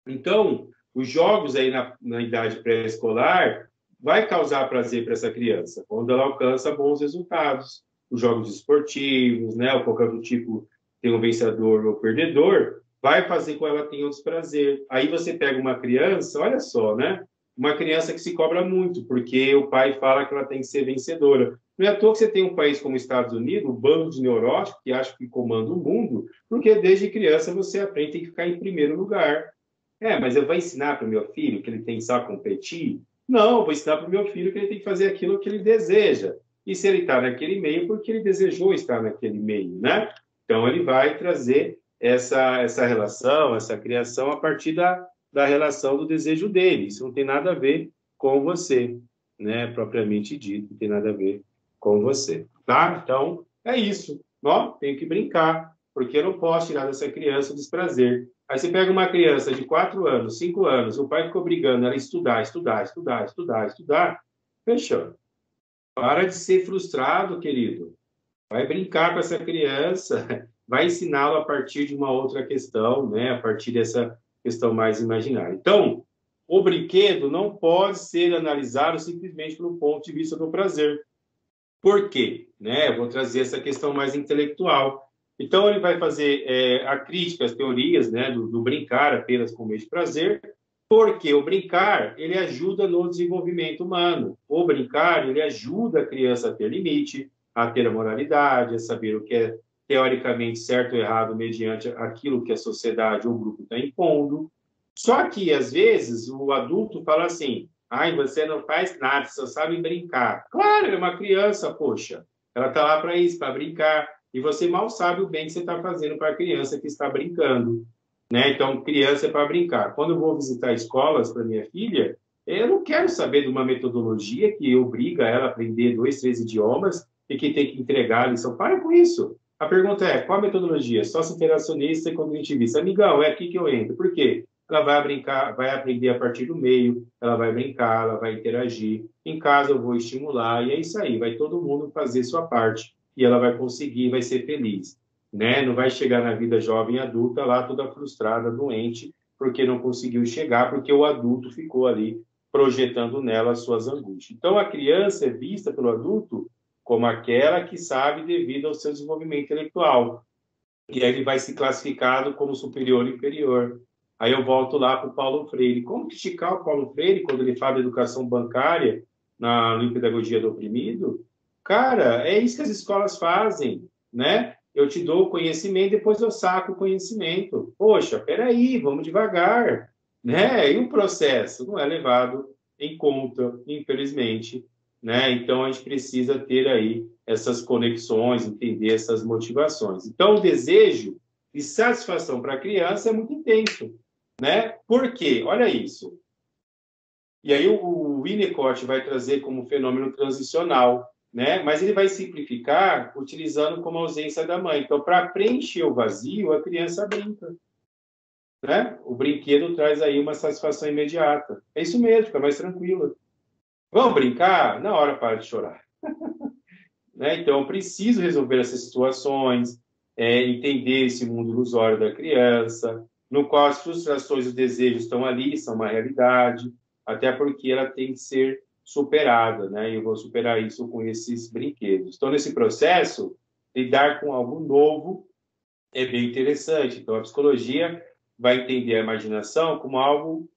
Então, os jogos aí na idade pré-escolar vai causar prazer para essa criança, quando ela alcança bons resultados. Os jogos esportivos, né? O qualquer outro tipo tem um vencedor ou perdedor, vai fazer com que ela tenha um desprazer. Aí você pega uma criança, olha só, né? Uma criança que se cobra muito, porque o pai fala que ela tem que ser vencedora. Não é à toa que você tem um país como os Estados Unidos, um bando de neuróticos que acha que comanda o mundo, porque desde criança você aprende a ficar em primeiro lugar. Mas eu vou ensinar para o meu filho que ele tem que só competir? Não, eu vou ensinar para o meu filho que ele tem que fazer aquilo que ele deseja. E se ele está naquele meio, porque ele desejou estar naquele meio, né? Então, ele vai trazer essa relação, essa criação a partir da relação do desejo dele. Isso não tem nada a ver com você, né? Propriamente dito, não tem nada a ver com você, tá? Então, é isso. Ó, tenho que brincar, porque eu não posso tirar dessa criança o desprazer. Aí você pega uma criança de 4 anos, 5 anos, o pai ficou obrigando ela a estudar. Fechou. Para de ser frustrado, querido. Vai brincar com essa criança, vai ensiná-lo a partir de uma outra questão, né? A partir dessa questão mais imaginária. Então, o brinquedo não pode ser analisado simplesmente pelo ponto de vista do prazer. Por quê? Né? Eu vou trazer essa questão mais intelectual. Então, ele vai fazer a crítica, as teorias, né, do brincar apenas com meio de prazer, porque o brincar, ele ajuda no desenvolvimento humano. O brincar, ele ajuda a criança a ter limite, a ter a moralidade, a saber o que é teoricamente certo ou errado mediante aquilo que a sociedade ou o grupo está impondo. Só que, às vezes, o adulto fala assim, ai, você não faz nada, só sabe brincar. Claro, é uma criança, poxa. Ela está lá para isso, para brincar. E você mal sabe o bem que você está fazendo para a criança que está brincando, né? Então, criança é para brincar. Quando eu vou visitar escolas para minha filha, eu não quero saber de uma metodologia que obriga ela a aprender 2, 3 idiomas e que tem que entregar a lição. Para com isso. A pergunta é, qual a metodologia? Sócio-interacionista e cognitivista. Amigão, é aqui que eu entro. Por quê? Ela vai brincar, vai aprender a partir do meio, ela vai brincar, ela vai interagir. Em casa eu vou estimular, e é isso aí. Vai todo mundo fazer sua parte. E ela vai conseguir, vai ser feliz, né? Não vai chegar na vida jovem e adulta lá toda frustrada, doente, porque não conseguiu chegar, porque o adulto ficou ali projetando nela as suas angústias. Então, a criança é vista pelo adulto como aquela que sabe devido ao seu desenvolvimento intelectual. E aí ele vai se classificado como superior e inferior. Aí eu volto lá para o Paulo Freire. Como criticar o Paulo Freire quando ele fala de educação bancária na pedagogia do oprimido? Cara, é isso que as escolas fazem, né? Eu te dou o conhecimento, depois eu saco o conhecimento. Poxa, peraí, vamos devagar, né? E o processo não é levado em conta, infelizmente, né? Então, a gente precisa ter aí essas conexões, entender essas motivações. Então, o desejo de satisfação para a criança é muito intenso, né? Por quê? Olha isso. E aí o Winnicott vai trazer como fenômeno transicional, né? Mas ele vai simplificar utilizando como ausência da mãe. Então, para preencher o vazio, a criança brinca, né? O brinquedo traz aí uma satisfação imediata. É isso mesmo, fica mais tranquila. Vamos brincar? Na hora para de chorar. Né? Então, eu preciso resolver essas situações, entender esse mundo ilusório da criança, no qual as frustrações e os desejos estão ali, são uma realidade, até porque ela tem que ser superada, né? E eu vou superar isso com esses brinquedos. Então, nesse processo, lidar com algo novo é bem interessante. Então, a psicologia vai entender a imaginação como algo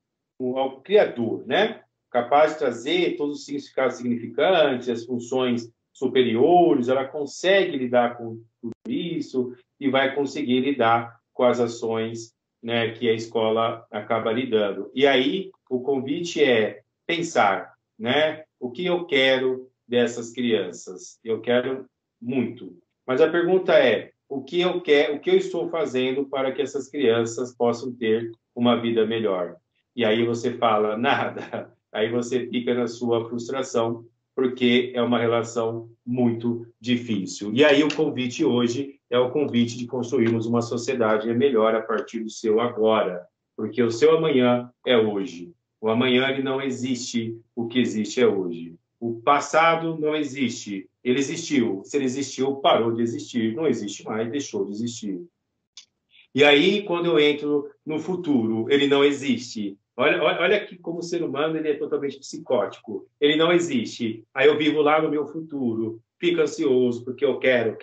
criador, né? Capaz de trazer todos os significados significantes, as funções superiores, ela consegue lidar com tudo isso e vai conseguir lidar com as ações, né, que a escola acaba lidando. E aí, o convite é pensar, né? O que eu quero dessas crianças? Eu quero muito. Mas a pergunta é, o que eu quero, o que eu estou fazendo para que essas crianças possam ter uma vida melhor? E aí você fala, nada. Aí você fica na sua frustração, porque é uma relação muito difícil. E aí o convite hoje é o convite de construirmos uma sociedade melhor a partir do seu agora, porque o seu amanhã é hoje. O amanhã ele não existe, o que existe é hoje. O passado não existe, ele existiu. Se ele existiu, parou de existir, não existe mais, deixou de existir. E aí, quando eu entro no futuro, ele não existe. Olha aqui como o ser humano ele é totalmente psicótico. Ele não existe. Aí eu vivo lá no meu futuro, fico ansioso porque eu quero.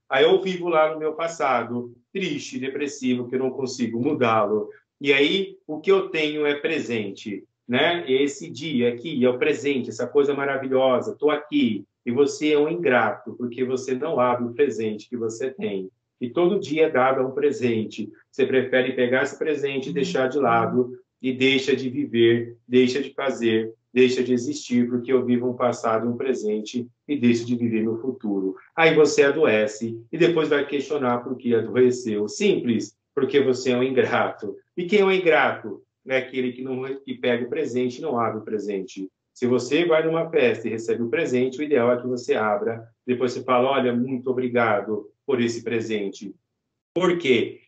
Aí eu vivo lá no meu passado, triste, depressivo, que eu não consigo mudá-lo. E aí o que eu tenho é presente, né? Esse dia aqui é o presente, essa coisa maravilhosa. Estou aqui e você é um ingrato porque você não abre o presente que você tem. E todo dia é dado um presente. Você prefere pegar esse presente e deixar de lado e deixa de viver, deixa de fazer, deixa de existir, porque eu vivo um passado, um presente e deixo de viver no futuro. Aí você adoece e depois vai questionar por que adoeceu. Simples, porque você é um ingrato. E quem é um ingrato? É aquele que pega o presente e não abre o presente. Se você vai numa festa e recebe o presente, o ideal é que você abra. Depois você fala, olha, muito obrigado por esse presente. Por quê?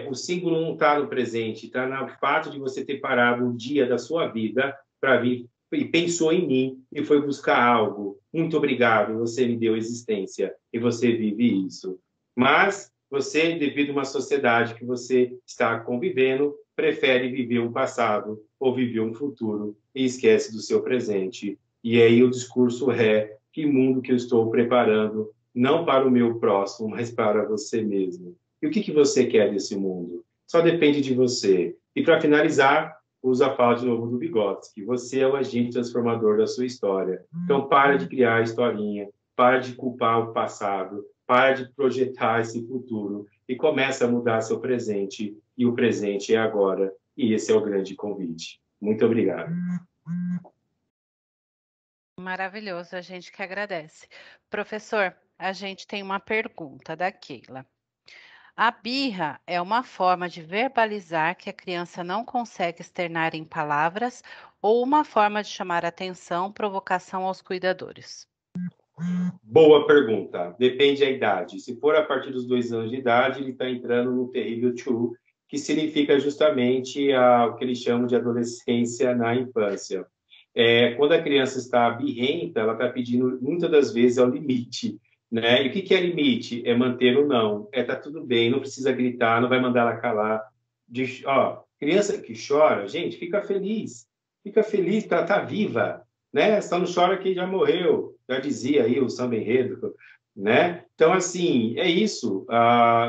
O símbolo não está no presente, está no fato de você ter parado um dia da sua vida para vir e pensou em mim e foi buscar algo. Muito obrigado, você me deu existência e você vive isso. Mas você, devido a uma sociedade que você está convivendo, prefere viver um passado ou viver um futuro e esquece do seu presente. E aí o discurso é que mundo que eu estou preparando não para o meu próximo, mas para você mesmo. E o que você quer desse mundo? Só depende de você. E para finalizar, usa a fala de novo do Vygotsky. Você é o agente transformador da sua história. Então, para de criar a historinha, para de culpar o passado, para de projetar esse futuro e começa a mudar seu presente. E o presente é agora. E esse é o grande convite. Muito obrigado. Maravilhoso, a gente que agradece. Professor, a gente tem uma pergunta da Keila. A birra é uma forma de verbalizar que a criança não consegue externar em palavras ou uma forma de chamar atenção, provocação aos cuidadores? Boa pergunta. Depende da idade. Se for a partir dos 2 anos de idade, ele está entrando no terrível two, que significa justamente o que eles chamam de adolescência na infância. Quando a criança está birrenta, ela está pedindo, muitas das vezes, ao limite. Né? E o que é limite? É manter o não. Tá tudo bem, não precisa gritar, não vai mandar ela calar. Criança que chora, gente, fica feliz, porque ela está viva. Né? Só não chora quem já morreu, já dizia aí o samba enredo. Né? Então, assim, é isso.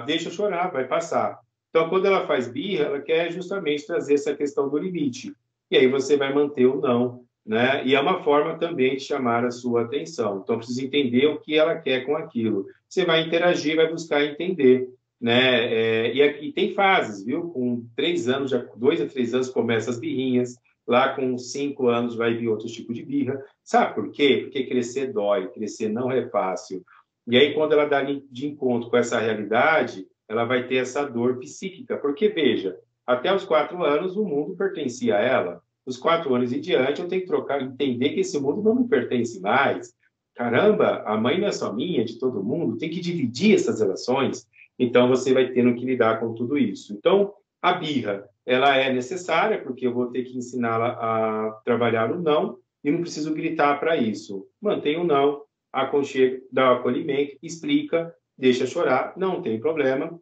Deixa chorar, vai passar. Então, quando ela faz birra, ela quer justamente trazer essa questão do limite. E aí você vai manter o não. Né? E é uma forma também de chamar a sua atenção. Então, precisa entender o que ela quer com aquilo. Você vai interagir, vai buscar entender. Né? E aqui tem fases, viu? Com 3 anos, 2 a 3 anos, começa as birrinhas. Lá com 5 anos vai vir outro tipo de birra. Sabe por quê? Porque crescer dói, crescer não é fácil. E aí, quando ela dá de encontro com essa realidade, ela vai ter essa dor psíquica, porque, veja, até os 4 anos o mundo pertencia a ela. Os 4 anos em diante eu tenho que trocar, entender que esse mundo não me pertence mais. Caramba, a mãe não é só minha, é de todo mundo, tem que dividir essas relações. Então, você vai tendo que lidar com tudo isso. Então, a birra, ela é necessária, porque eu vou ter que ensiná-la a trabalhar o não, e não preciso gritar para isso. Mantém o não, aconchega, dá o acolhimento, explica, deixa chorar, não tem problema.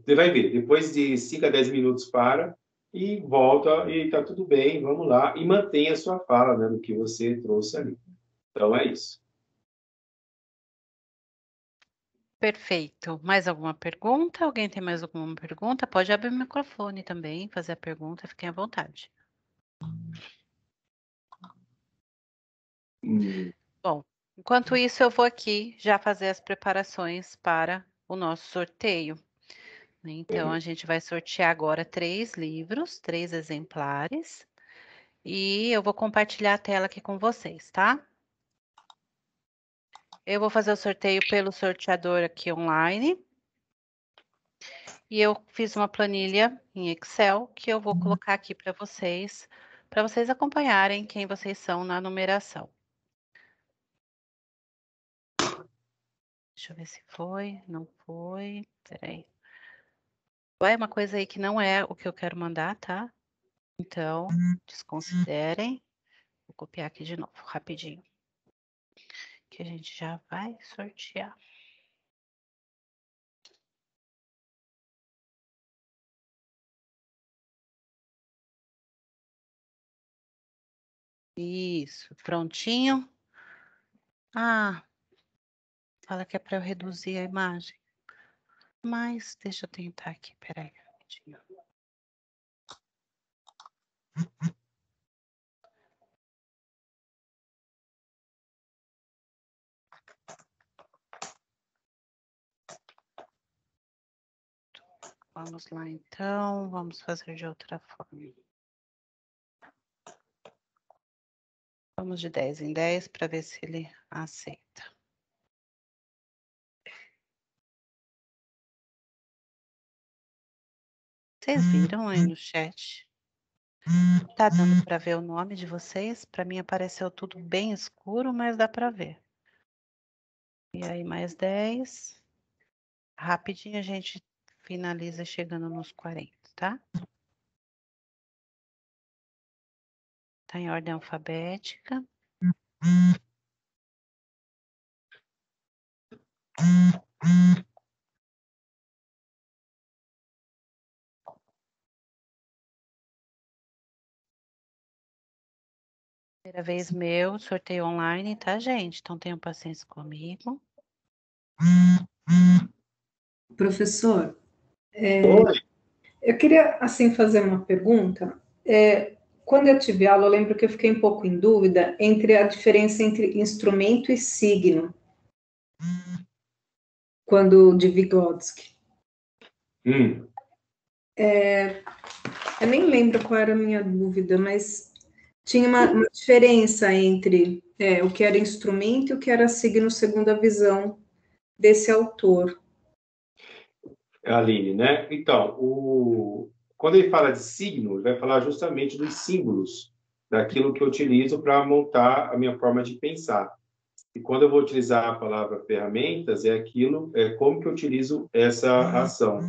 Você vai ver, depois de 5 a 10 minutos para e volta e está tudo bem, vamos lá. E mantenha a sua fala, né, do que você trouxe ali. Então, é isso. Perfeito. Mais alguma pergunta? Alguém tem mais alguma pergunta? Pode abrir o microfone também, fazer a pergunta, fiquem à vontade. Bom, enquanto isso, eu vou aqui já fazer as preparações para o nosso sorteio. Então, a gente vai sortear agora 3 livros, 3 exemplares, e eu vou compartilhar a tela aqui com vocês, tá? Eu vou fazer o sorteio pelo sorteador aqui online. E eu fiz uma planilha em Excel que eu vou colocar aqui para vocês acompanharem quem vocês são na numeração. Deixa eu ver se foi, não foi, peraí. Vai uma coisa aí que não é o que eu quero mandar, tá? Então, desconsiderem. Vou copiar aqui de novo, rapidinho. Que a gente já vai sortear. Isso, prontinho. Ah, fala que é para eu reduzir a imagem. Mas deixa eu tentar aqui, peraí, rapidinho. Vamos lá, então, vamos fazer de outra forma. Vamos de 10 em 10 para ver se ele aceita. Vocês viram aí no chat? Tá dando para ver o nome de vocês? Para mim apareceu tudo bem escuro, mas dá para ver. E aí, mais 10. Rapidinho a gente finaliza chegando nos 40, tá? Tá em ordem alfabética. Primeira vez meu, sorteio online, tá, gente? Então tenham paciência comigo. Professor, eu queria, assim, fazer uma pergunta. Quando eu tive aula, eu lembro que eu fiquei um pouco em dúvida entre a diferença entre instrumento e signo, quando de Vygotsky. Eu nem lembro qual era a minha dúvida, mas tinha uma diferença entre o que era instrumento e o que era signo, segundo a visão desse autor. Aline, né? Então, quando ele fala de signo, ele vai falar justamente dos símbolos, daquilo que eu utilizo para montar a minha forma de pensar. E quando eu vou utilizar a palavra ferramentas, é como que eu utilizo essa ação.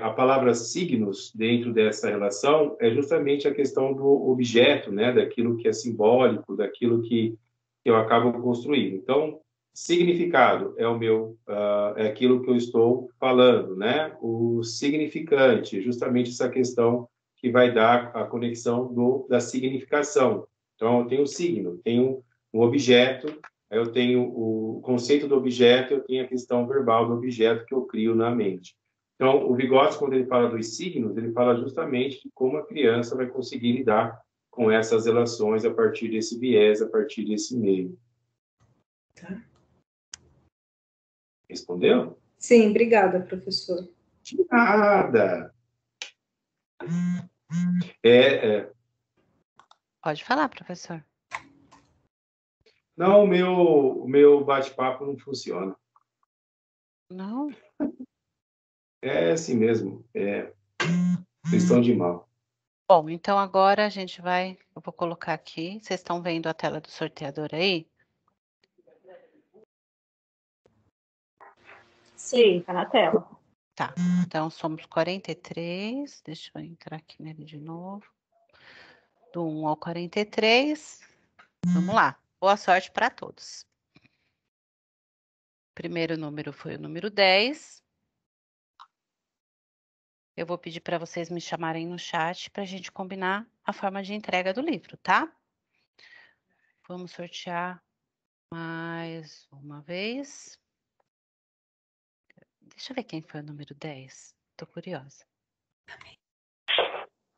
A palavra signos, dentro dessa relação, é justamente a questão do objeto, né? Daquilo que é simbólico, daquilo que eu acabo construindo. Então, significado é aquilo que eu estou falando, né? O significante, justamente essa questão que vai dar a conexão da significação. Então, eu tenho o signo, tenho um objeto, eu tenho o conceito do objeto, eu tenho a questão verbal do objeto que eu crio na mente. Então, o Vygotsky, quando ele fala dos signos, ele fala justamente de como a criança vai conseguir lidar com essas relações a partir desse viés, a partir desse meio. Tá. Respondeu? Sim, obrigada, professor. De nada. Pode falar, professor. Não, o meu bate-papo não funciona. Não? É assim mesmo. Vocês estão de mal. Bom, então agora a gente vai... Eu vou colocar aqui. Vocês estão vendo a tela do sorteador aí? Sim, tá na tela. Tá, então somos 43. Deixa eu entrar aqui nele de novo. Do 1 ao 43. Vamos lá. Boa sorte para todos. Primeiro número foi o número 10. Eu vou pedir para vocês me chamarem no chat para a gente combinar a forma de entrega do livro, tá? Vamos sortear mais uma vez. Deixa eu ver quem foi o número 10. Tô curiosa.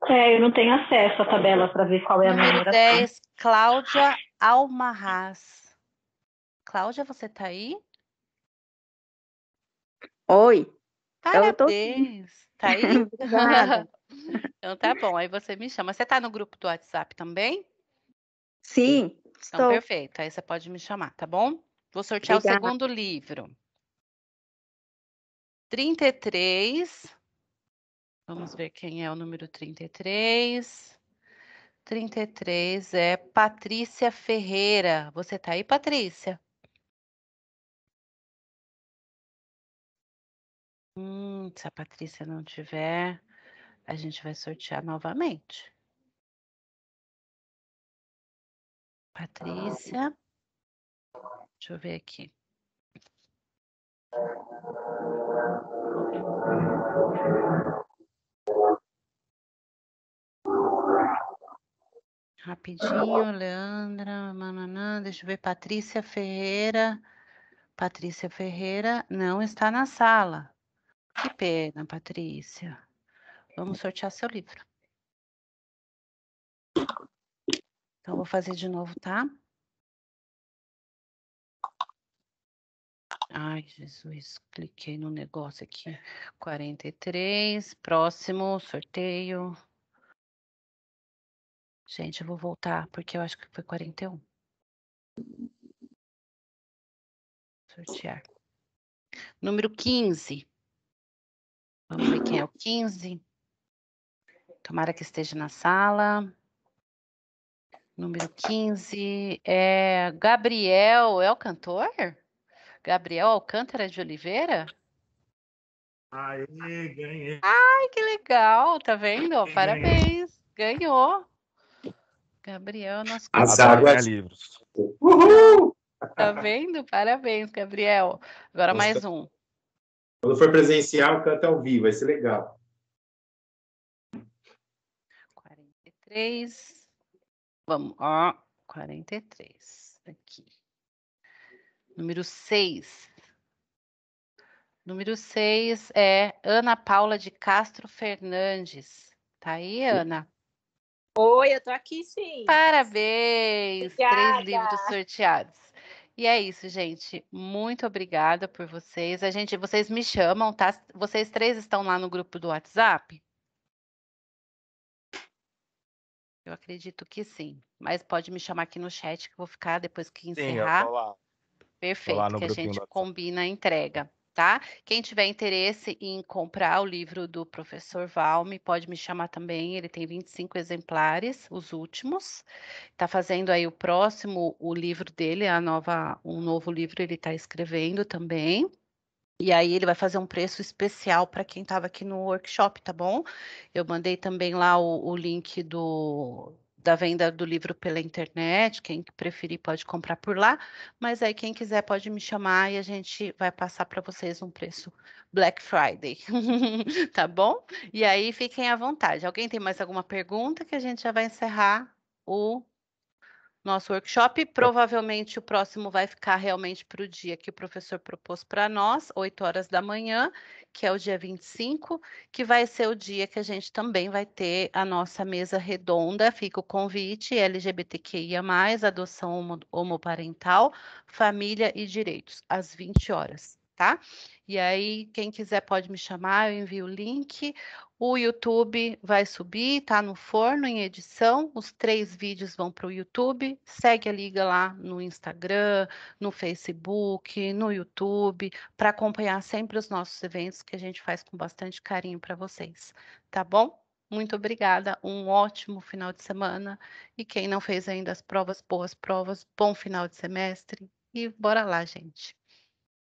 Eu não tenho acesso à tabela para ver qual é a Número numeração. 10, Cláudia Almarraz. Cláudia, você tá aí? Oi, eu tô Parabéns. Tá aí? obrigada. Então tá bom, aí você me chama. Você tá no grupo do WhatsApp também? Sim, Então, estou. perfeito. Aí você pode me chamar, tá bom? Vou sortear o Obrigada. segundo livro. 33. Vamos ver quem é o número 33. 33 é Patrícia Ferreira. Você tá aí, Patrícia? Se a Patrícia não tiver, a gente vai sortear novamente. Patrícia. Deixa eu ver aqui. Rapidinho, Leandra, mananã, deixa eu ver, Patrícia Ferreira. Patrícia Ferreira não está na sala. Que pena, Patrícia. Vamos sortear seu livro. Então, vou fazer de novo, tá? Ai, Jesus, cliquei no negócio aqui. 43, próximo, sorteio. Gente, eu vou voltar, porque eu acho que foi 41. Sortear. Número 15. Vamos ver quem é o 15. Tomara que esteja na sala. Número 15 é Gabriel. É o cantor? Gabriel Alcântara de Oliveira? Aê, ganhei. Ai, que legal, tá vendo? Parabéns, ganhou. Gabriel, nosso As Adoro águas. ganhar livros. Uhul! Tá vendo? Parabéns, Gabriel. Agora mais um. Quando for presencial, canta ao vivo, vai ser legal. 43. Vamos, ó, 43. Aqui. Número 6. Número 6 é Ana Paula de Castro Fernandes. Tá aí, Ana? Oi, eu tô aqui sim. Parabéns! Obrigada. 3 livros sorteados. E é isso, gente. Muito obrigada por vocês. Vocês me chamam, tá? Vocês 3 estão lá no grupo do WhatsApp? Eu acredito que sim. Mas pode me chamar aqui no chat que eu vou ficar depois que Sim, encerrar. eu tô lá. Perfeito, no que a grupinho gente do WhatsApp. combina a entrega, tá? Quem tiver interesse em comprar o livro do professor Valme, pode me chamar também. Ele tem 25 exemplares, os últimos. Tá fazendo aí o próximo, o livro dele, um novo livro ele está escrevendo também. E aí ele vai fazer um preço especial para quem estava aqui no workshop, tá bom? Eu mandei também lá o link da venda do livro pela internet. Quem preferir pode comprar por lá. Mas aí quem quiser pode me chamar e a gente vai passar para vocês um preço Black Friday, tá bom? E aí fiquem à vontade. Alguém tem mais alguma pergunta que a gente já vai encerrar o nosso workshop? Provavelmente o próximo vai ficar realmente para o dia que o professor propôs para nós, 8 horas da manhã, que é o dia 25, que vai ser o dia que a gente também vai ter a nossa mesa redonda. Fica o convite: LGBTQIA+, adoção homoparental, família e direitos, às 20 horas, tá? E aí, quem quiser pode me chamar, eu envio o link. O YouTube vai subir, tá no forno em edição. Os 3 vídeos vão para o YouTube. Segue a Liga lá no Instagram, no Facebook, no YouTube, para acompanhar sempre os nossos eventos que a gente faz com bastante carinho para vocês, tá bom? Muito obrigada, um ótimo final de semana. E quem não fez ainda as provas, boas provas, bom final de semestre. E bora lá, gente.